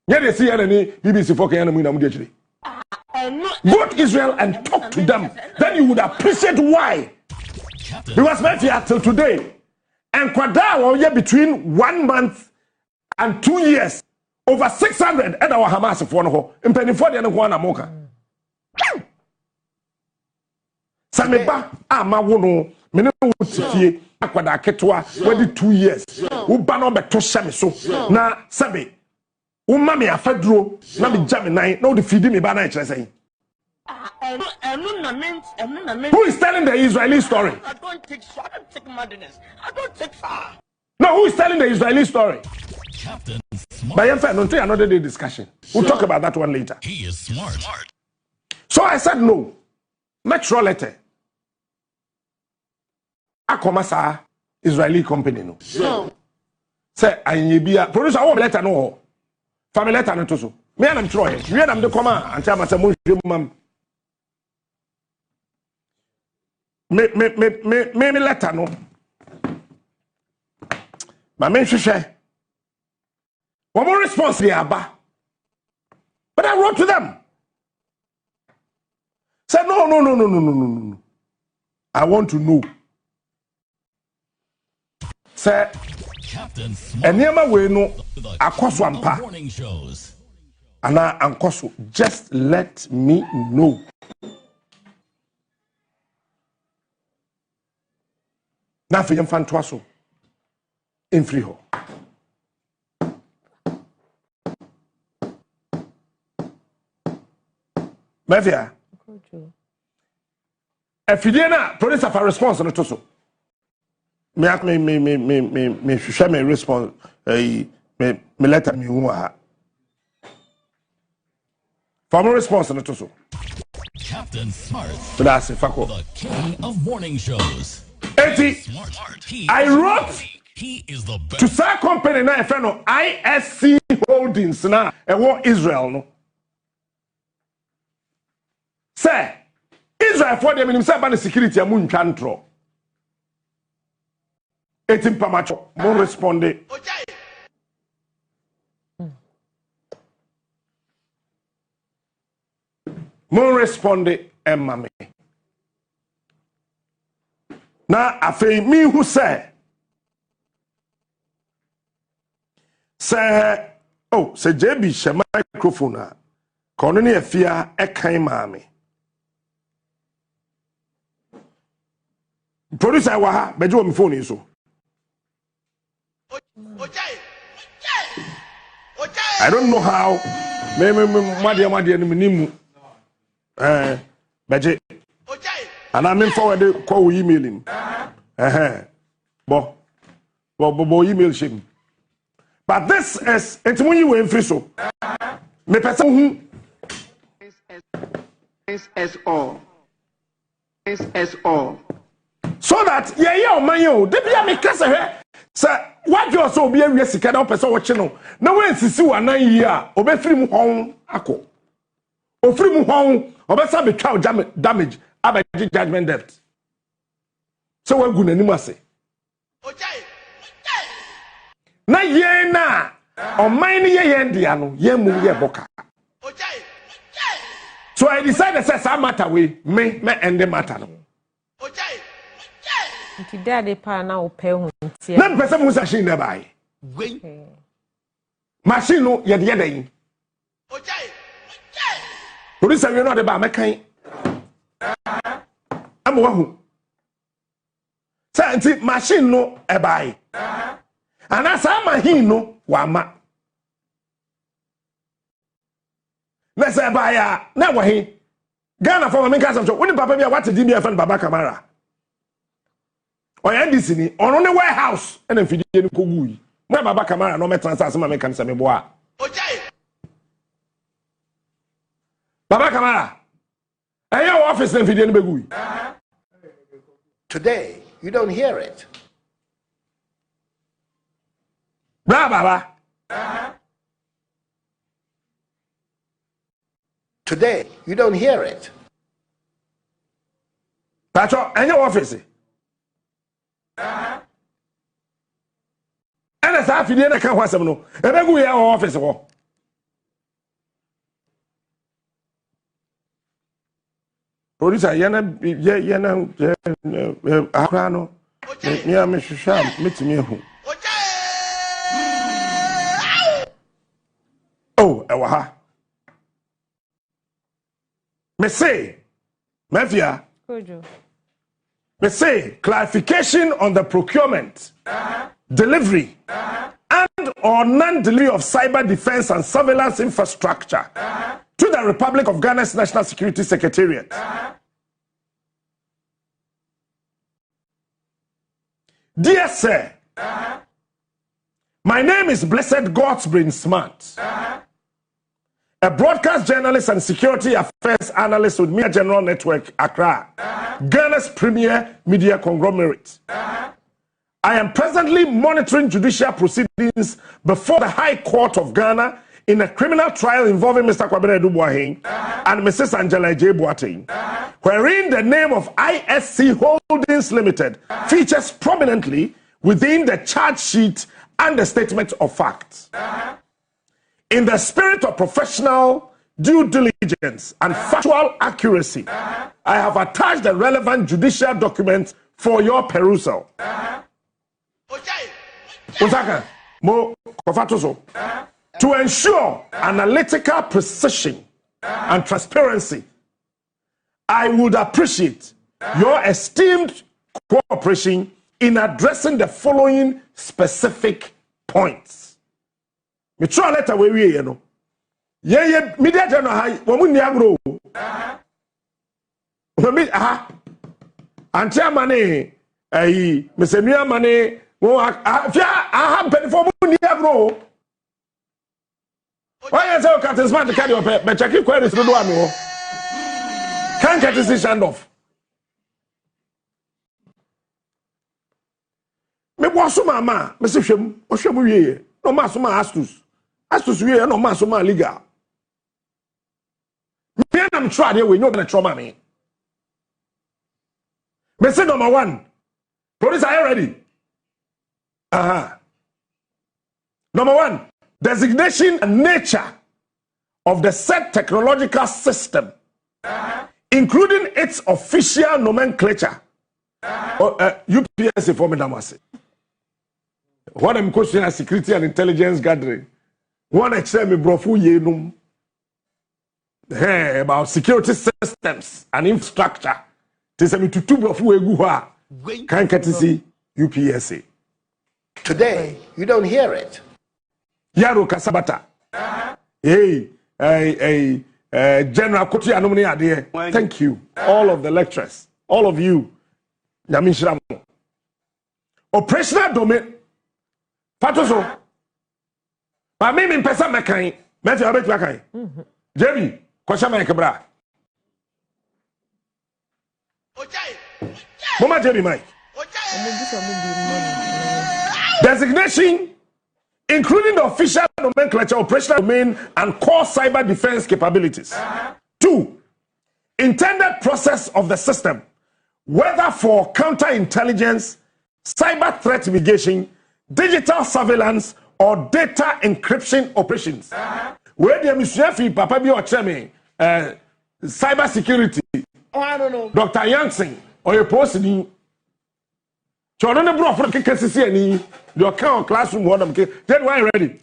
A: Nye de see any BBC for Kenya mu na mu de chiri. Go to Israel and talk to them. Then you would appreciate why. Because maybe till today, and Kwada between 1 month and 2 years, over 600 at our Hamas for no in penny for the Anawana Moka. Sameba, ma wono, mene wutifie, Akwada Ketwa, where 2 years, Ubano Betosha so, na Sabe. Umami afedro na me jam nine no the feeding me ba na chere say. Who is telling the Israeli story?
I: I don't take madness. I don't take far.
A: No, who is telling the Israeli story?
B: Captain
A: By another day discussion. We'll talk about that one later.
B: He is smart.
A: So I said no. Metro letter. Akomasa Israeli company no.
I: No.
A: Say anyebia producer one letter no. Family letter no to so. Me and am Troy. We am the command and tell myself mam. Me letter no. Ma me hwehwe. One more response there aba. But I wrote to them. Said no. I want to know. Say
B: Captain
A: Enema we no akoso ampa.
B: morning shows.
A: Ana ankoso, just let me know. Na fe yemfa ntoa so. In free ho. Mafia. Efidie na producer for response no to so. Me share my response me letter me hu ha. For my response no to so.
B: Captain Smart,
A: But I say fuck off.
B: the king of morning shows.
A: 80
B: Smart. He
A: I
B: is
A: wrote
B: unique. He is the best.
A: to say company na efe no ISC Holdings na ewo Israel no. Say Israel for them say ban security amu ntwa ntro. Etim pamacho mo responde. Mo responde emame. Na afei mi hu say JB she microphone a kono ne afia e kan maame. Producer wa ha beje wo mi phone so. I don't know how me madie no minimu beje and I'm forward call emailing bo email shim. But this is it's when you were free so me person who
E: SSO
A: so that yeah man yo de bia me kasa he say what you so be awie sika na person wo che no na we nsisi wa nan yi a obefiri mu hon akọ ofiri mu hon obesa betwa damage abaji judgment debt so we gu nanim ase na ye na oman ni ye ndia no ye mu ye boka so I decided say some matter we me end the matter no
C: Nti dade pa na ope hu ntia.
A: na pese mu machine na bai machine no ye de yin police we no de ba mekan am wahu say nti machine no e bai ana sa machine no wa ma na say bai a na wa he Ghana for me kan so woni papa bia what di me fan baba camera NDC ni ono ne warehouse ena mfidie ni kogui mo baba camera no me transfer asema me kan se me boa baba camera your office na mfidie ni begui
D: Today, you don't hear it.
A: baba
D: Today, you don't hear it.
A: Pacho your office sa afidie na ka ho asem no ebegu ya office ho producer yana akra no me am hwehwa metimi ehu oh ewa ha me say mafia
C: Kojo.
A: me say clarification on the procurement delivery and or non-delivery of cyber defense and surveillance infrastructure to the Republic of Ghana's National Security Secretariat. Dear sir, my name is Blessed Godsbrain Smart, a broadcast journalist and security affairs analyst with Media General Network, Accra, Ghana's premier media conglomerate. I am presently monitoring judicial proceedings before the High Court of Ghana in a criminal trial involving Mr. Kwabena Duboahing and Mrs. Angela J. Boateng, wherein the name of ISC Holdings Limited features prominently within the charge sheet and the statement of facts. In the spirit of professional due diligence and factual accuracy, I have attached the relevant judicial documents for your perusal. To ensure analytical precision and transparency, I would appreciate your esteemed cooperation in addressing the following specific points. Me try letter we you know. Yeah, media general high, woman agro. Antia money, Mr. Mia money, I have paid for money agro. Why is our cat smart to carry your pet? But check queries to do one. Can't get this hand off. Me was mama, Mr. Shem, or Shamu, no Masuma Astus. Astus, we are no Masuma Liga. Me and trying we know the trauma me. Message number one. Police are ready. Number one. Designation and nature of the said technological system, including its official nomenclature. UPS for me, Damasi. What I'm questioning security and intelligence gathering. One exam me brofu yenum. Hey, about security systems and infrastructure. Tese me tutu brofu eguha. Can't get to see UPSA.
J: Today, you don't hear it.
A: Yaro Kasabata. Hey, General Kuti Anomni Ade. Thank you. All of the lecturers. All of you. Yamin Shiramu. Operational domain. Patoso. But me in person Makai. Meti Abet Makai. Jerry, Kwashama Kebra. Mama Jerry Mike. Designation including the official nomenclature, operational domain, and core cyber defense capabilities. 2. Intended process of the system, whether for counterintelligence, cyber threat mitigation, digital surveillance, or data encryption operations. Where the Mr. Papa bi ocheme cyber security.
J: Oh, I don't know.
A: Dr. Yankson or your posting. Children brought from KCC your account classroom one of them. Then why ready?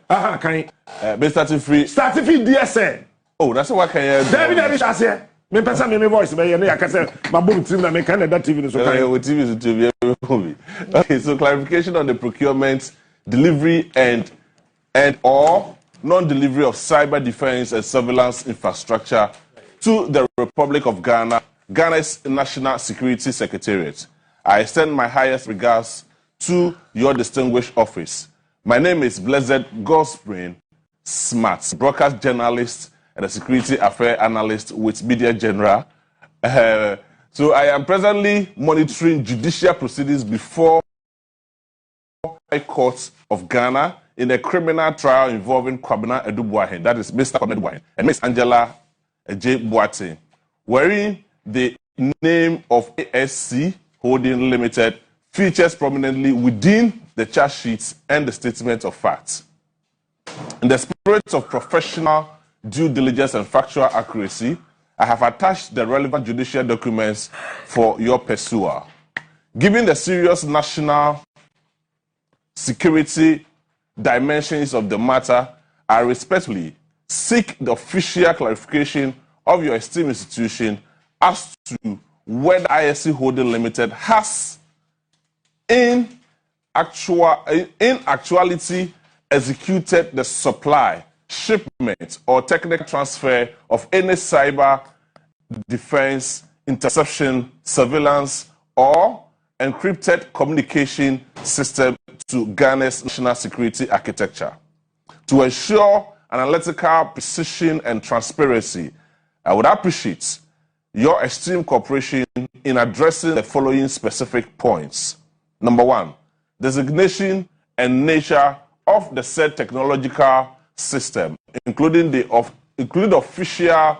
A: Can
K: be starting free.
A: Starting free DSN.
K: Oh, that's what can you
A: David I say. Me person me voice be I can say my boom team na me can that TV so can.
K: With TV to be movie. Okay, so clarification on the procurement, delivery and or non-delivery of cyber defense and surveillance infrastructure to the Republic of Ghana, Ghana's National Security Secretariat. I extend my highest regards to your distinguished office. My name is Blessed Godsbrain Smart, broadcast journalist and a security affairs analyst with Media General. So I am presently monitoring judicial proceedings before High Court of Ghana in a criminal trial involving Kwabena Duboahing, that is Mr. Kwabena Duboahing, and Miss Angela J. Boateng, wherein the name of ASC Holding Limited features prominently within the charge sheets and the statement of facts. In the spirit of professional due diligence and factual accuracy, I have attached the relevant judicial documents for your perusal. Given the serious national security dimensions of the matter, I respectfully seek the official clarification of your esteemed institution as to whether ISC Holding Limited has in actuality executed the supply, shipment, or technical transfer of any cyber defense, interception, surveillance, or encrypted communication system to Ghana's national security architecture. To ensure analytical precision and transparency, I would appreciate your esteemed cooperation in addressing the following specific points. Number 1, designation and nature of the said technological system, including the official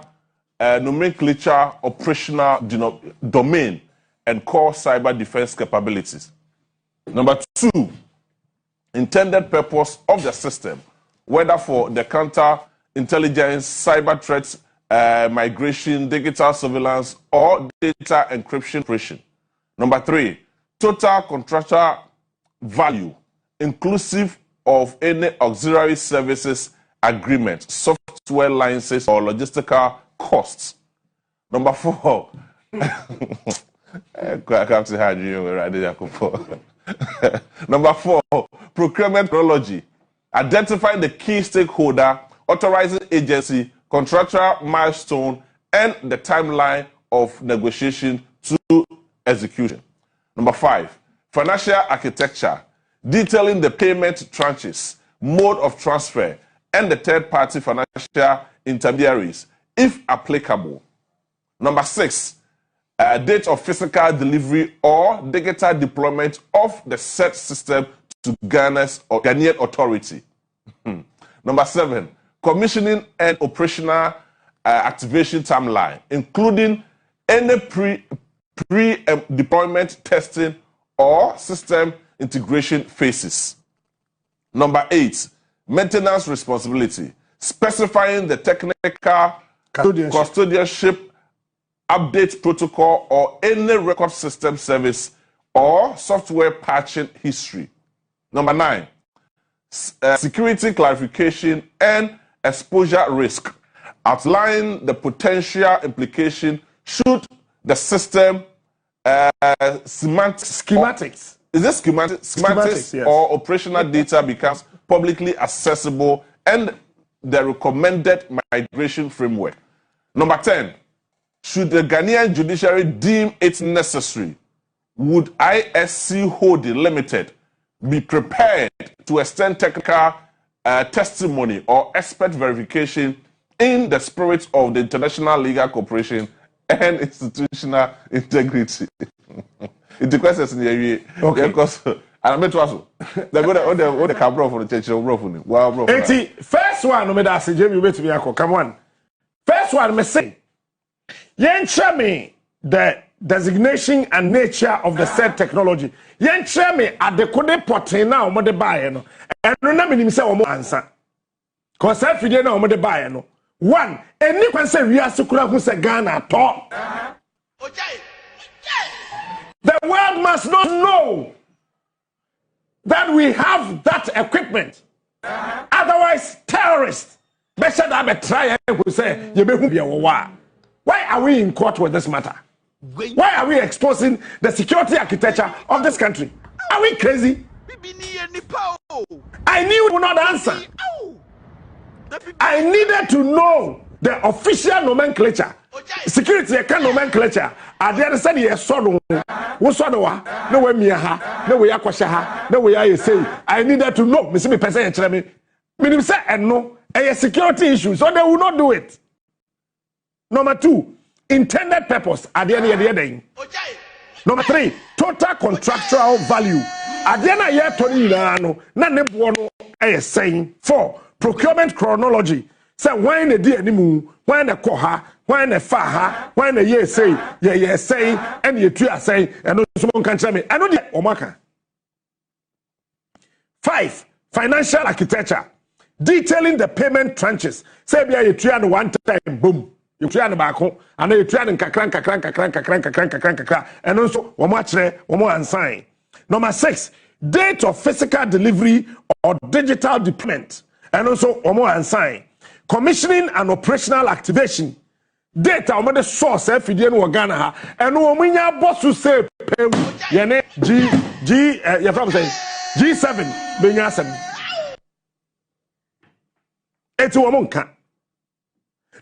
K: nomenclature, operational domain, and core cyber defense capabilities. Number 2, intended purpose of the system, whether for the counter-intelligence, cyber threats, migration, digital surveillance, or data encryption operation. Number 3, total contractual value, inclusive of any auxiliary services agreement, software licenses, or logistical costs. Number 4, Number 4, procurement chronology. Identify the key stakeholder, authorizing agency, contractual milestone, and the timeline of negotiation to execution. Number 5, financial architecture, detailing the payment tranches, mode of transfer, and the third-party financial intermediaries, if applicable. Number 6, date of physical delivery or digital deployment of the said system to Ghanaian authority. Number 7, commissioning and operational activation timeline, including any pre-deployment testing or system integration phases. Number 8, maintenance responsibility, specifying the technical custodianship, update protocol, or any record system service or software patching history. Number 9, security clarification and exposure risk, outlining the potential implication should the system schematics. Is this schematics yes. Or operational data becomes publicly accessible, and the recommended migration framework. Number 10, should the Ghanaian judiciary deem it necessary, would ISC Holding Limited be prepared to extend technical testimony or expert verification in the spirit of the international legal cooperation and institutional integrity? It requires in the area. Okay, because I met also. They're going to the camera for the church. Wow, bro.
A: First one, no matter say Jamie, wait to me. Come on. First one, me say, yen me the designation and nature of the said technology. Yen me at the code portain now, mo de buy no. And no na me say omo answer. Cause if you na omo de buy no. One, any can say we are sukura who say Ghana talk. The world must not know that we have that equipment. Otherwise, terrorists, better than a try who say, why are we in court with this matter? Why are we exposing the security architecture of this country? Are we crazy? I knew you would not answer. I needed to know the official nomenclature. Security nomenclature. I did say yes, so no way me ha, no way akwasha, no way I say. I needed to know. Me say me person me. Me say and no, a security issue, so they will not do it. Number 2, intended purpose. At the end of the day. Number 3, total contractual value. At the end of the year, na nebuono saying. 4, procurement chronology. Say when the day ni mu, when the koha, when the faha, when the ye say, ye say, and ye two are saying, and no someone can tell me. I know the Omaka. 5. Financial architecture. Detailing the payment tranches. Say, be a try one time, boom. You try the back home, and you try and kakran, and also one more unsigned. Number 6. Date of physical delivery or digital deployment, and also one more unsigned. Commissioning and operational activation. Data on the source FDN or Ghana, and when you boss to say, Yene G7, Benyasen. It's a woman.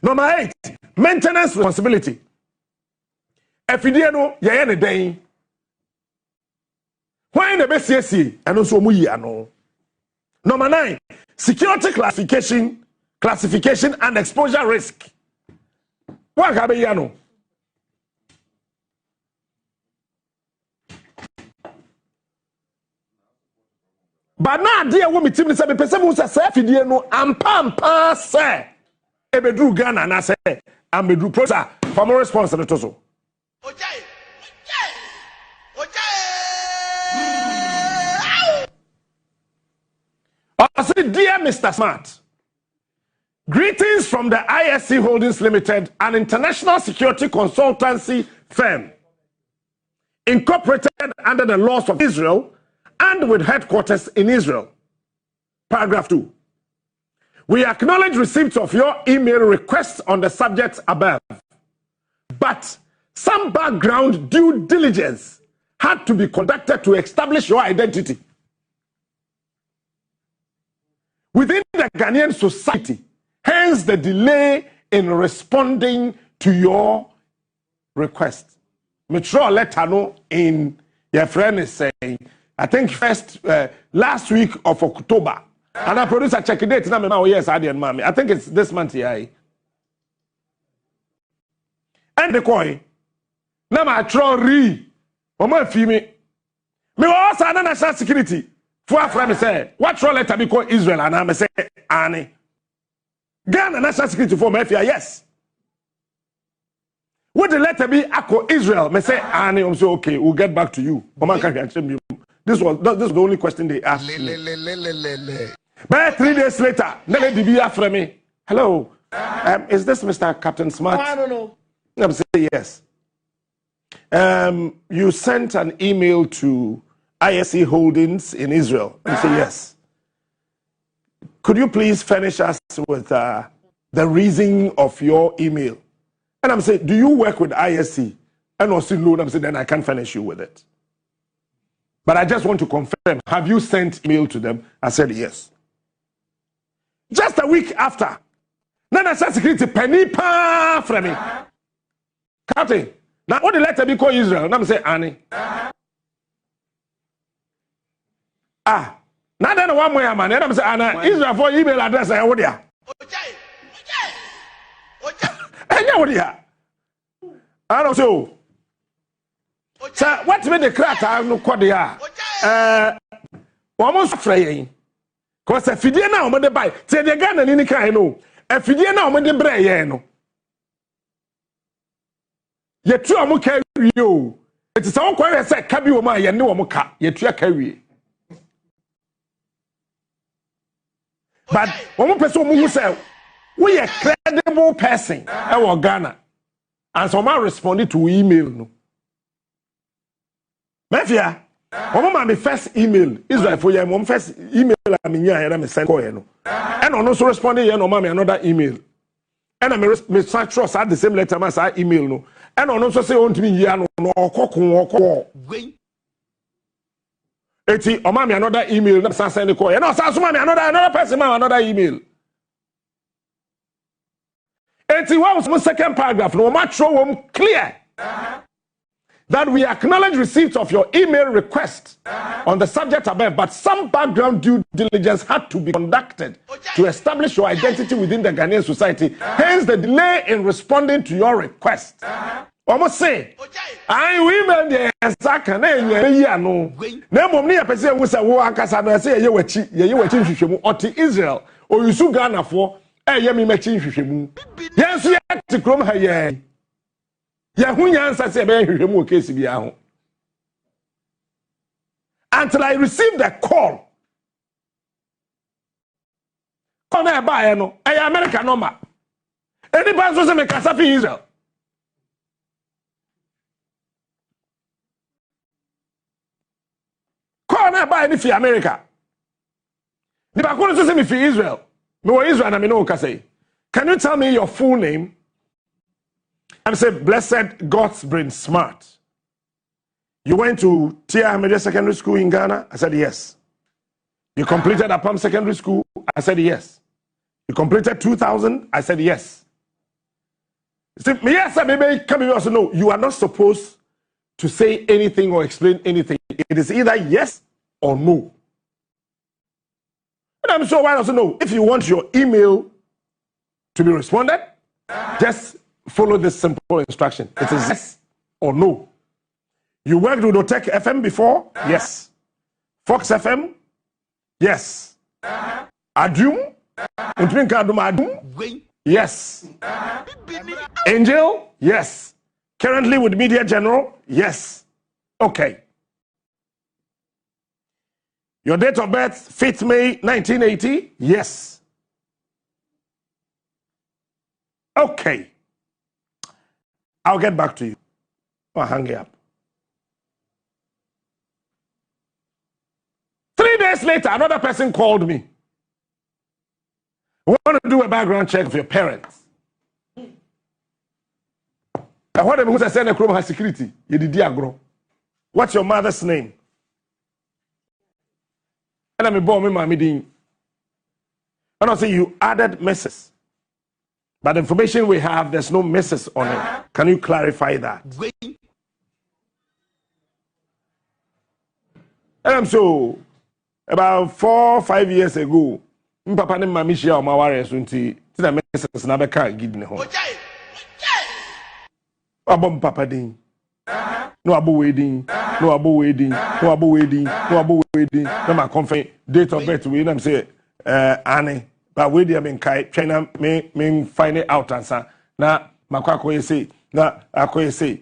A: Number 8, maintenance responsibility. FDN, Yene Day. Why in the best and also Muyano. Number 9, security classification and exposure risk. What have you know? But now, dear woman, Tim said, person who says, dear no, I'm pampa, sir. Ebedru Ghana, and I say, I'm Bedru Prosa for more response to the Toso. I said, dear Mr. Smart. Greetings from the ISC Holdings Limited, an international security consultancy firm incorporated under the laws of Israel and with headquarters in Israel. Paragraph 2. We acknowledge receipt of your email requests on the subjects above, but some background due diligence had to be conducted to establish your identity within the Ghanaian society. Hence the delay in responding to your request. Metro letter no in your friend is saying, I think last week of October. And I produce a check date. Now, yes, I didn't mommy. I think it's this month here. And the coin. Now I try re. Oma fi me. Me also na national security. For friend me say, what role letter be called Israel and I say Annie. Ghana national security for me yes. Would the letter be Ako Israel? Me say Annie, I'm so okay. We'll get back to you. This was the only question they asked me. But 3 days later, Nelly DB after me. Hello, is this Mr. Captain Smart?
J: I don't know.
A: I'm saying yes. You sent an email to ISC Holdings in Israel. I'm saying yes. Could you please furnish us with the reason of your email? And I'm saying, do you work with ISC? And also, no, I'm saying, then I can't furnish you with it. But I just want to confirm, have you sent email to them? I said yes. Just a week after, Nana Security penny pa from me. Captain, now what the letter be called Israel? And I'm saying, Annie. Now then one more man, and I'm saying, Anna, Israel for email address, I would ya. And you would ya. I don't know. Sir, what made the crack? I no quadia. Almost fraying. Because if you didn't know, the buy, say the gun and any kind know. If you didn't know, the brain, yet two are carry you. It is all quite a set, Cabby or my, and no more cat, yet you carry. But one person who said, we are credible person, our Ghana. And so I responded to email. No. Mafia, my first email Israel for your mom first email I mean yeah I send call no. And on also responded yeah no mommy another email. And I me trust at the same letter as I email no. And on also say on to me yeah no okoko. Eti o mommy another email na send call. And also so mommy another person another email. Eti what was my second paragraph no match show clear. That we acknowledge receipt of your email request on the subject above, but some background due diligence had to be conducted to establish your identity within the Ghanaian society. Hence the delay in responding to your request. Almost say, I email the exact name. No, me a person who said, "Wo akasa no say ye wachi Israel or you su Ghana for ye me machi hwehwemu yen so ye te krom ha ye hunya nsa se be hwehwemu o case bia ho until I received a call na ba ye no America number anybody so say me kasa fi Israel na ba ni fi America ni ba ko so say me fi Israel me wo Israel na me no ka say can you tell me your full name and say blessed God's brain smart you went to Tia Ahmed Secondary School in Ghana I said yes you completed Apam Secondary School I said yes you completed 2000 I said yes see me yes I maybe come you also know you are not supposed to say anything or explain anything it is either yes or no. And I'm sure why also know if you want your email to be responded, just follow this simple instruction. It is yes or no. You worked with Otech FM before? Yes. Fox FM? Yes. Adum? Adum? Yes. Angel? Yes. Currently with Media General? Yes. Okay. Your date of birth, 5th May 1980? Yes. Okay. I'll get back to you. I'll hang it up. 3 days later, another person called me. I want to do a background check of your parents. And what if I send a criminal security? You did agro. What's your mother's name? And I'm born with my meeting. And I say you added Mrs. But the information we have, there's no Mrs. on it. Can you clarify that? And I'm so about 4 or 5 years ago, Papa and Mammy share on my warriors until the Mrs. never can't give me home. Abom Papa Ding. No abu wedding, no abu wedding, no abu wedding, no abu wedding. No my confirm date of birth. We them say Annie, but we them in kai China me find it out answer. Na makwako say na akoye say.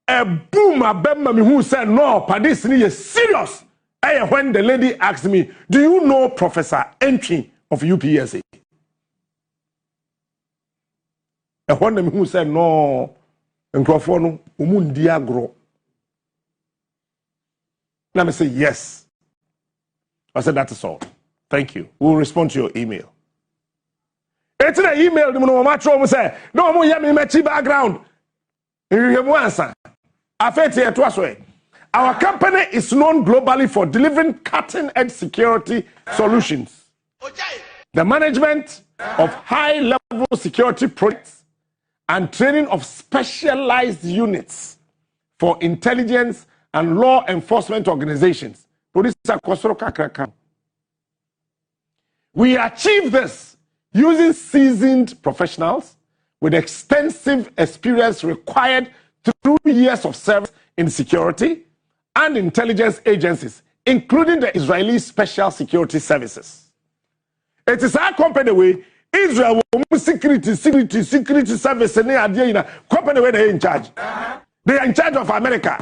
A: A boom abemma me who said no, but this is serious. When the lady asked me, do you know Professor Entry of UPSA? And when them who said no. And Crawford, Umundi agro. Let me say yes. I said that is all. Thank you. We'll respond to your email. It's an email. The say no more yummy matchy background. Our company is known globally for delivering cutting-edge security solutions. The management of high-level security projects and training of specialized units for intelligence and law enforcement organizations. We achieve this using seasoned professionals with extensive experience required through years of service in security and intelligence agencies, including the Israeli Special Security Services. It is our company way Israel security service company where they in charge. They are in charge of America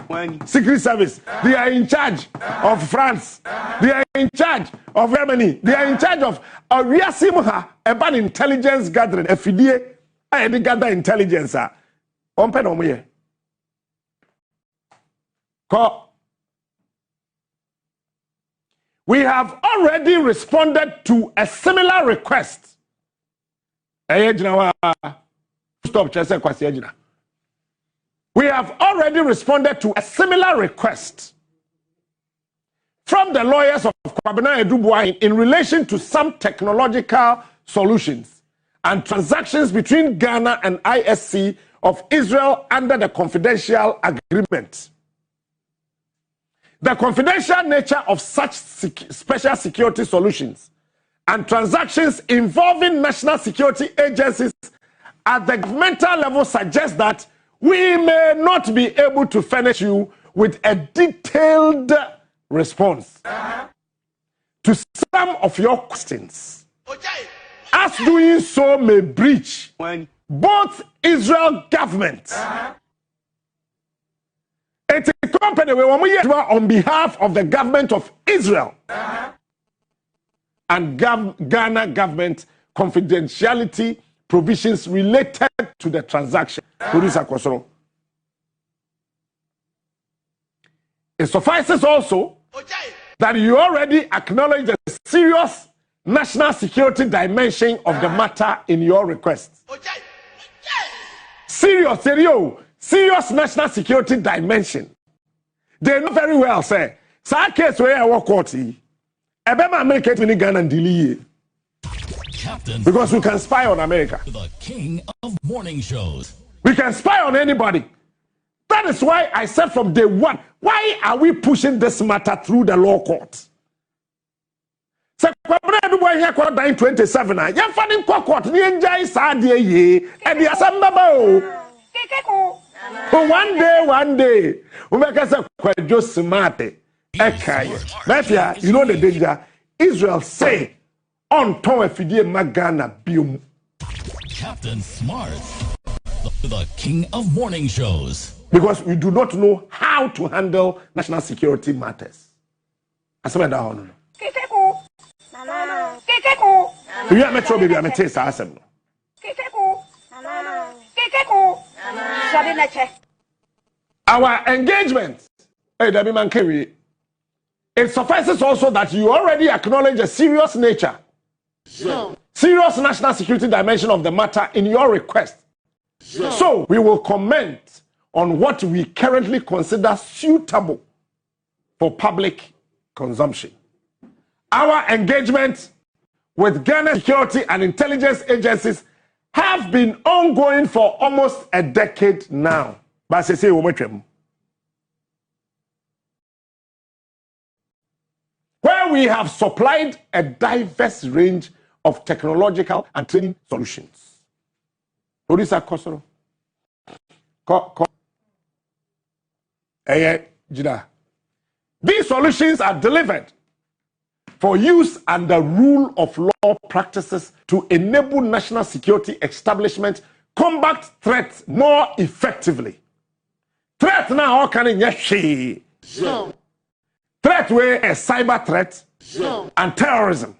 A: Secret Service. They are in charge of France. They are in charge of Germany. They are in charge of Riasimha about intelligence gathering. FDA I gather intelligence. We have already responded to a similar request. Stop. We have already responded to a similar request from the lawyers of Kwabena Edubuahin in relation to some technological solutions and transactions between Ghana and ISC of Israel under the confidential agreement. The confidential nature of such special security solutions and transactions involving national security agencies at the governmental level suggest that we may not be able to furnish you with a detailed response to some of your questions. as doing so may breach both Israel government. It's a company where on behalf of the government of Israel and Ghana government confidentiality provisions related to the transaction. It suffices also that you already acknowledge the serious national security dimension of the matter in your request. Serious national security dimension. They know very well, say, sa case where I work out, Ebema make it in Ghana and delay. Because we can spy on America.
B: The king of morning shows.
A: We can spy on anybody. That is why I said from day one, why are we pushing this matter through the law court? Se kwabra do boy here court 927 a ya fa ni court ni enjai saade ye e dia sambaba o. One day we make us kwadwo smart ekai. Mafia, you know the danger. Israel say on ton afidie magana biom.
B: Captain Smart, the king of morning shows.
A: Because we do not know how to handle national security matters. I said that no. You are metro baby, I'm a taste asem. Our engagement, it suffices also that you already acknowledge a serious nature, serious national security dimension of the matter in your request. So we will comment on what we currently consider suitable for public consumption. Our engagement with Ghana security and intelligence agencies have been ongoing for almost a decade now. Where we have supplied a diverse range of technological and training solutions. These solutions are delivered for use under rule of law practices to enable national security establishment combat threats more effectively. Threat now all can in threat where a cyber threat and terrorism.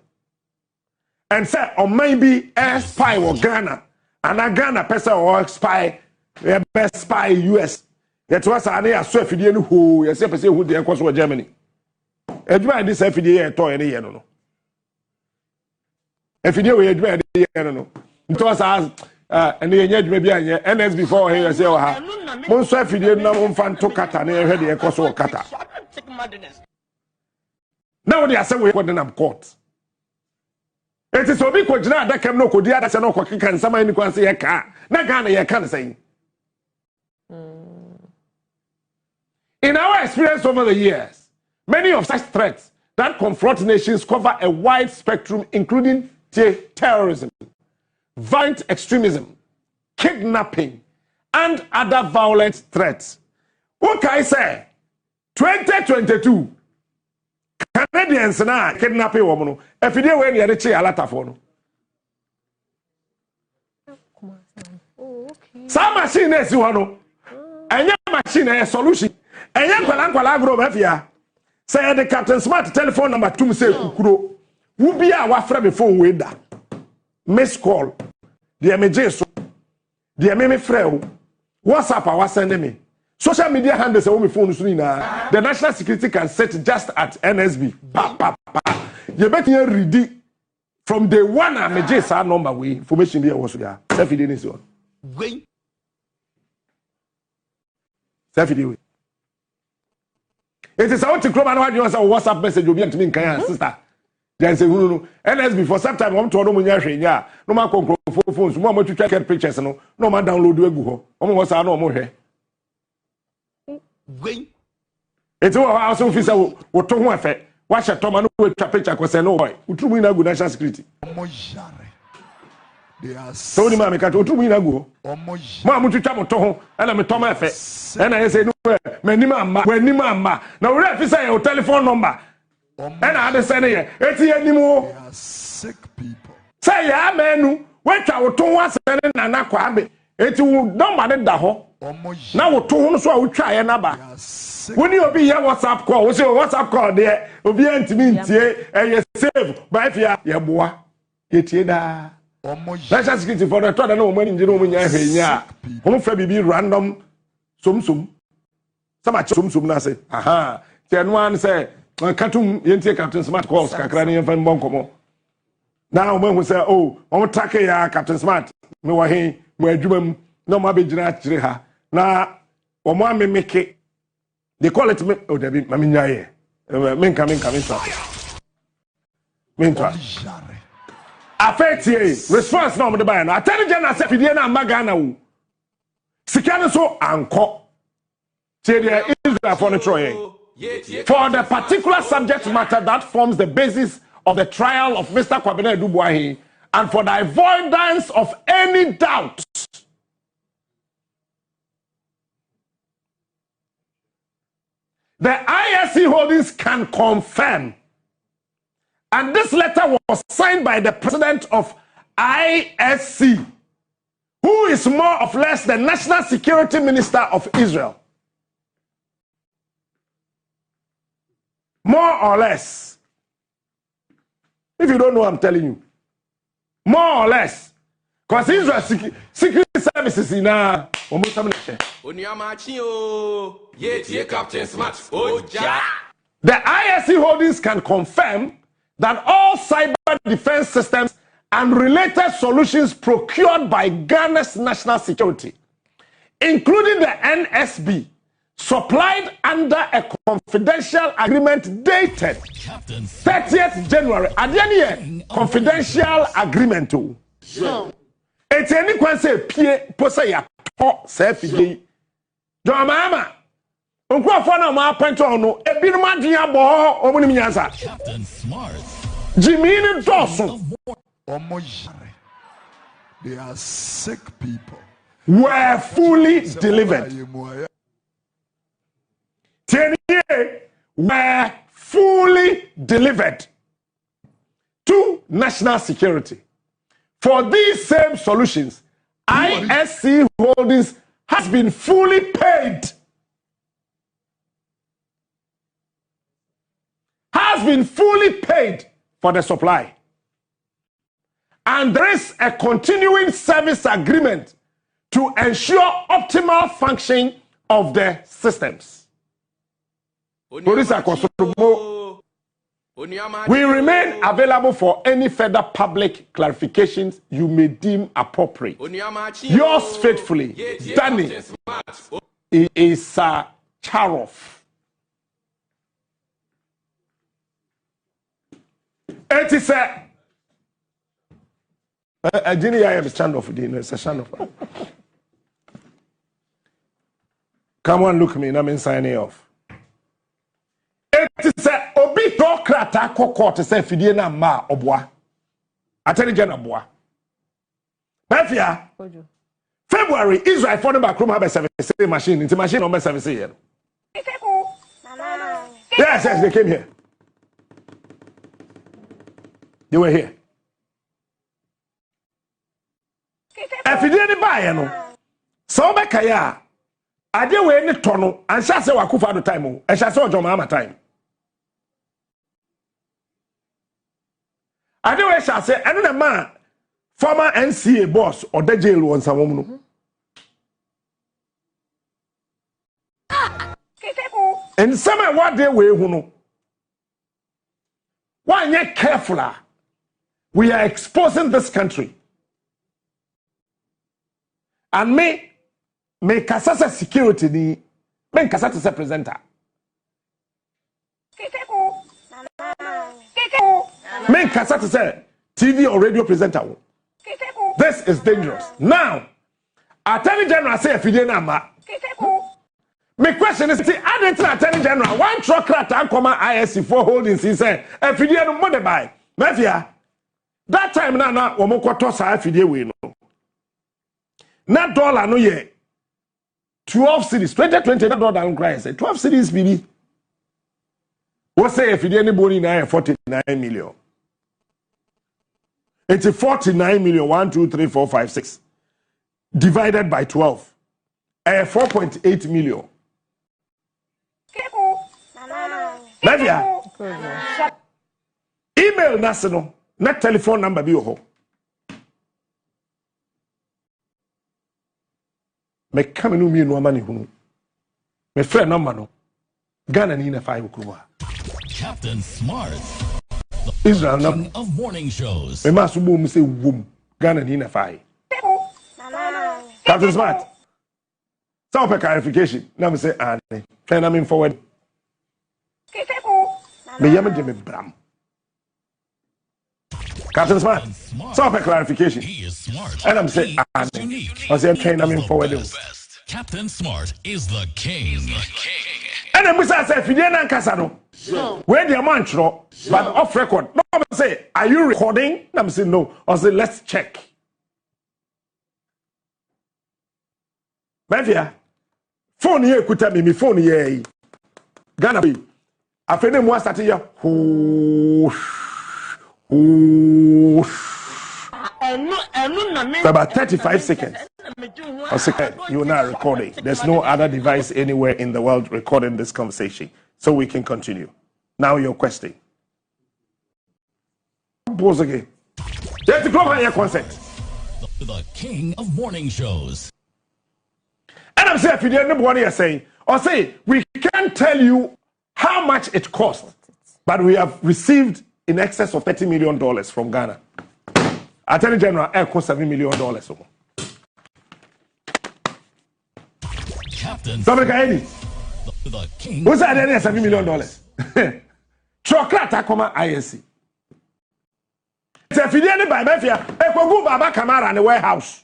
A: And say or maybe a spy or Ghana and a Ghana person or spy spy US. Yet was an air so who you say who the course was Germany. Edward this FDA to any year no. FDA we Edward no. It was as and the maybe NS before here say oh ha. Mon so FDA na mon fan to kata na e the course of kata. Now they are saying we go in court. It is obi ko gina da kam no ko dia da se no ko kan sama ni kwan say ka. Na Ghana ye kan say. In our experience over the years, many of such threats that confront nations cover a wide spectrum, including terrorism, violent extremism, kidnapping, and other violent threats. What can I say? 2022, Canadians na kidnapping woman. If you dey when you dey a lot of one. Some machine is one. Any machine is a solution. And yan kwala agro mafia say the Captain Smart telephone number 2 say kukuro wo bia wa fra me phone we da miss call the me so the me frɛ o WhatsApp wa send me social media handles say me phone so na the national security can set just at NSB you bet you ready from day one me sa number we information there was there self dey this one self dey. It is out to come and what you want WhatsApp message will be to me sister. Then say no. NSB for some time I'm to no munya hwenya. No man control phones. Mo to check pictures no. No man download we gu ho. Omo wasa no omo hwe. Gwen. It was also officer wo to ho afa. Wa hye to man no we twa picture ko say no boy. Utrumu ina gu national security. Omo yare. So ni ma me ka to utrumu ina gu ho. Omo yare. Mo twitwa mo to ho. Ana me to ma afa. Ana ye say no Wenima now we have to say your telephone number. And I understand here. It's here anymore. Sick people. Say ya menu, wait I will to once and na kwabe. It will nobody da ho. Now we to so we try another. When you be here WhatsApp call, we say WhatsApp call there, obi antimi ntie e save by fear ya boa. Ye tie da. National security for the third no money njiro mo nya hwenya. Hom fa bibi random sum. Sama sum na say. Aha. Ten one say katum yentie Captain Smart calls kakra ne yemfa mbonkomo. Now when we say oh, on take ya Captain Smart. Me wa he mo adwuma no ma be gina kire ha. Na o mo amemeke. They call it me oh David mami nyaye. Men coming stop. Men try. Affect response na mo de buy no. Attorney General say fidie na magana wo. Sika no so anko. Say the Israel for the trial. For the particular subject matter that forms the basis of the trial of Mr. Kwabena Dubois and for the avoidance of any doubt. The ISC Holdings can confirm, and this letter was signed by the president of ISC, who is more or less the National Security Minister of Israel. More or less. If you don't know, I'm telling you. More or less. Because Israel security services in the ISC Holdings can confirm that all cyber defense systems and related solutions procured by Ghana's national security, including the NSB, supplied under a confidential agreement dated 30th January. At the end of confidential agreement. It's any one say Pierre Posaya Selfie. John Mama. Uncle Fana Ma Pentono, a bit of Magia Bo, Omunimiasa. Jimmy Dawson.
L: They are sick people.
A: Were fully delivered. 10 years were fully delivered to national security. For these same solutions, ISC Holdings has been fully paid. Has been fully paid for the supply. And there is a continuing service agreement to ensure optimal function of the systems. We remain available for any further public clarifications you may deem appropriate. Yours faithfully, Danny Isa Charoff. It is a genie. I have a stand off. It's a stand off. Come on, look me. I'm signing off. It is a obi docrata court to say fidie na ma obwa. Attorney General boa. Mafia. February Israel for the backroom have a service machine. It's a machine on service here. Yes, they came here. They were here. If you didn't buy no, so back here, I didn't wear any tunnel and shall say Wakufa the time, and shall say John Mama time. I didn't wear shall say, I don't know, man, former NCA boss or the jail on some woman. And some what they way who know. Why you careful? We are exposing this country. And me kasasa security ni me kasasa se presenter. Me kasasa se TV or radio presenter. This is dangerous. Now, Attorney General say fidie na ma. My question is, I didn't Attorney General one truck rat and come ISC for holdings. He said, fidie no money buy. Mafia. That time na womo kwoto sa fidie we no. Na dollar no ye 12 cities 2020 na dollar cry say 12 cities bibi. What say if you anybody na 49 million. It's 49 million. 1, 2, 3, 4, 5, 6. Divided by 12. 4.8 million. Navia. Email national. Not telephone number be ho. Me come no me no money hunu. Me friend number no. Ghana ni na 5 kuwa.
B: Captain Smart.
A: Israel na
B: King of morning shows.
A: Me ma so bo mu say wom. Ghana ni na 5. Captain Smart. Some clarification. Now me say ane. Friend I'm in forward. Me yam de me bram. Captain Smart. Some clarification.
B: He is smart.
A: And I'm saying ane. I say train I'm in forward.
B: Captain Smart is the king.
A: And then we say fidie na nkasa no. Where the man chro but off record. No I say are you recording? I'm saying no. I say let's check. Mafia. Phone here kuta me phone here. Ghana be. Afene mo start here. For about 35 seconds. Or second, you're not recording. There's no other device anywhere in the world recording this conversation. So we can continue. Now your question. Pause again. Just to come on your consent.
B: The king of morning shows.
A: And I'm saying, if you didn't know what you're saying, or say, we can't tell you how much it cost, but we have received in excess of $30 million from Ghana. Attorney General, air cost $7 million.
B: Captain
A: the king. What's that? $7 million. Chocolate, comma ISC. If you didn't buy Mafia, I could go Baba Kamara in the warehouse.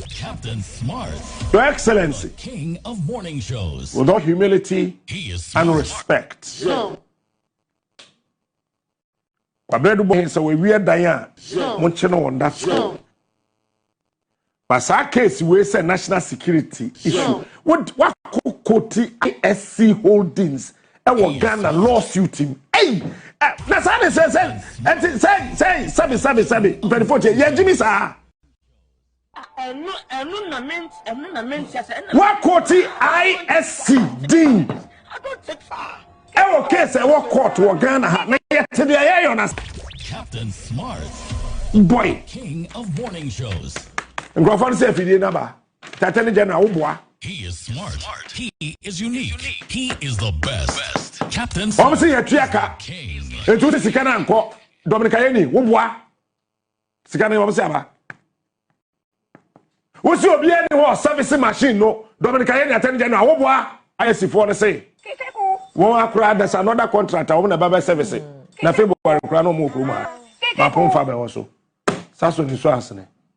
B: Captain Smart.
A: Your Excellency.
B: King of morning shows.
A: With all humility and respect.
B: So
A: we weird Diane. On that. But our case we say national security issue. What Koti ISC Holdings? Our Ghana lawsuit him. Hey, that's how they say. Sabi. 24. Yeah, Jimmy sir. What Koti ISC Dean?
I: I don't take far.
A: Our case I walk court to Ghana.
B: Captain Smart.
A: Boy.
B: King of morning shows.
A: And go for say if you number. Attorney General boy.
B: He is smart. He is unique. He is the best. Captain Smart.
A: Say a triaka. E tu sikana anko. Dominica Yeni, wo boa. Sikana wo say aba. Wo si obi any wo service machine no. Dominica Yeni Attorney General wo boa. ISC for the say. Wo akura there's another contractor wo na baba service. Na February kura no mo kuma. Ma pon fa be wo so. Saso ni so asene.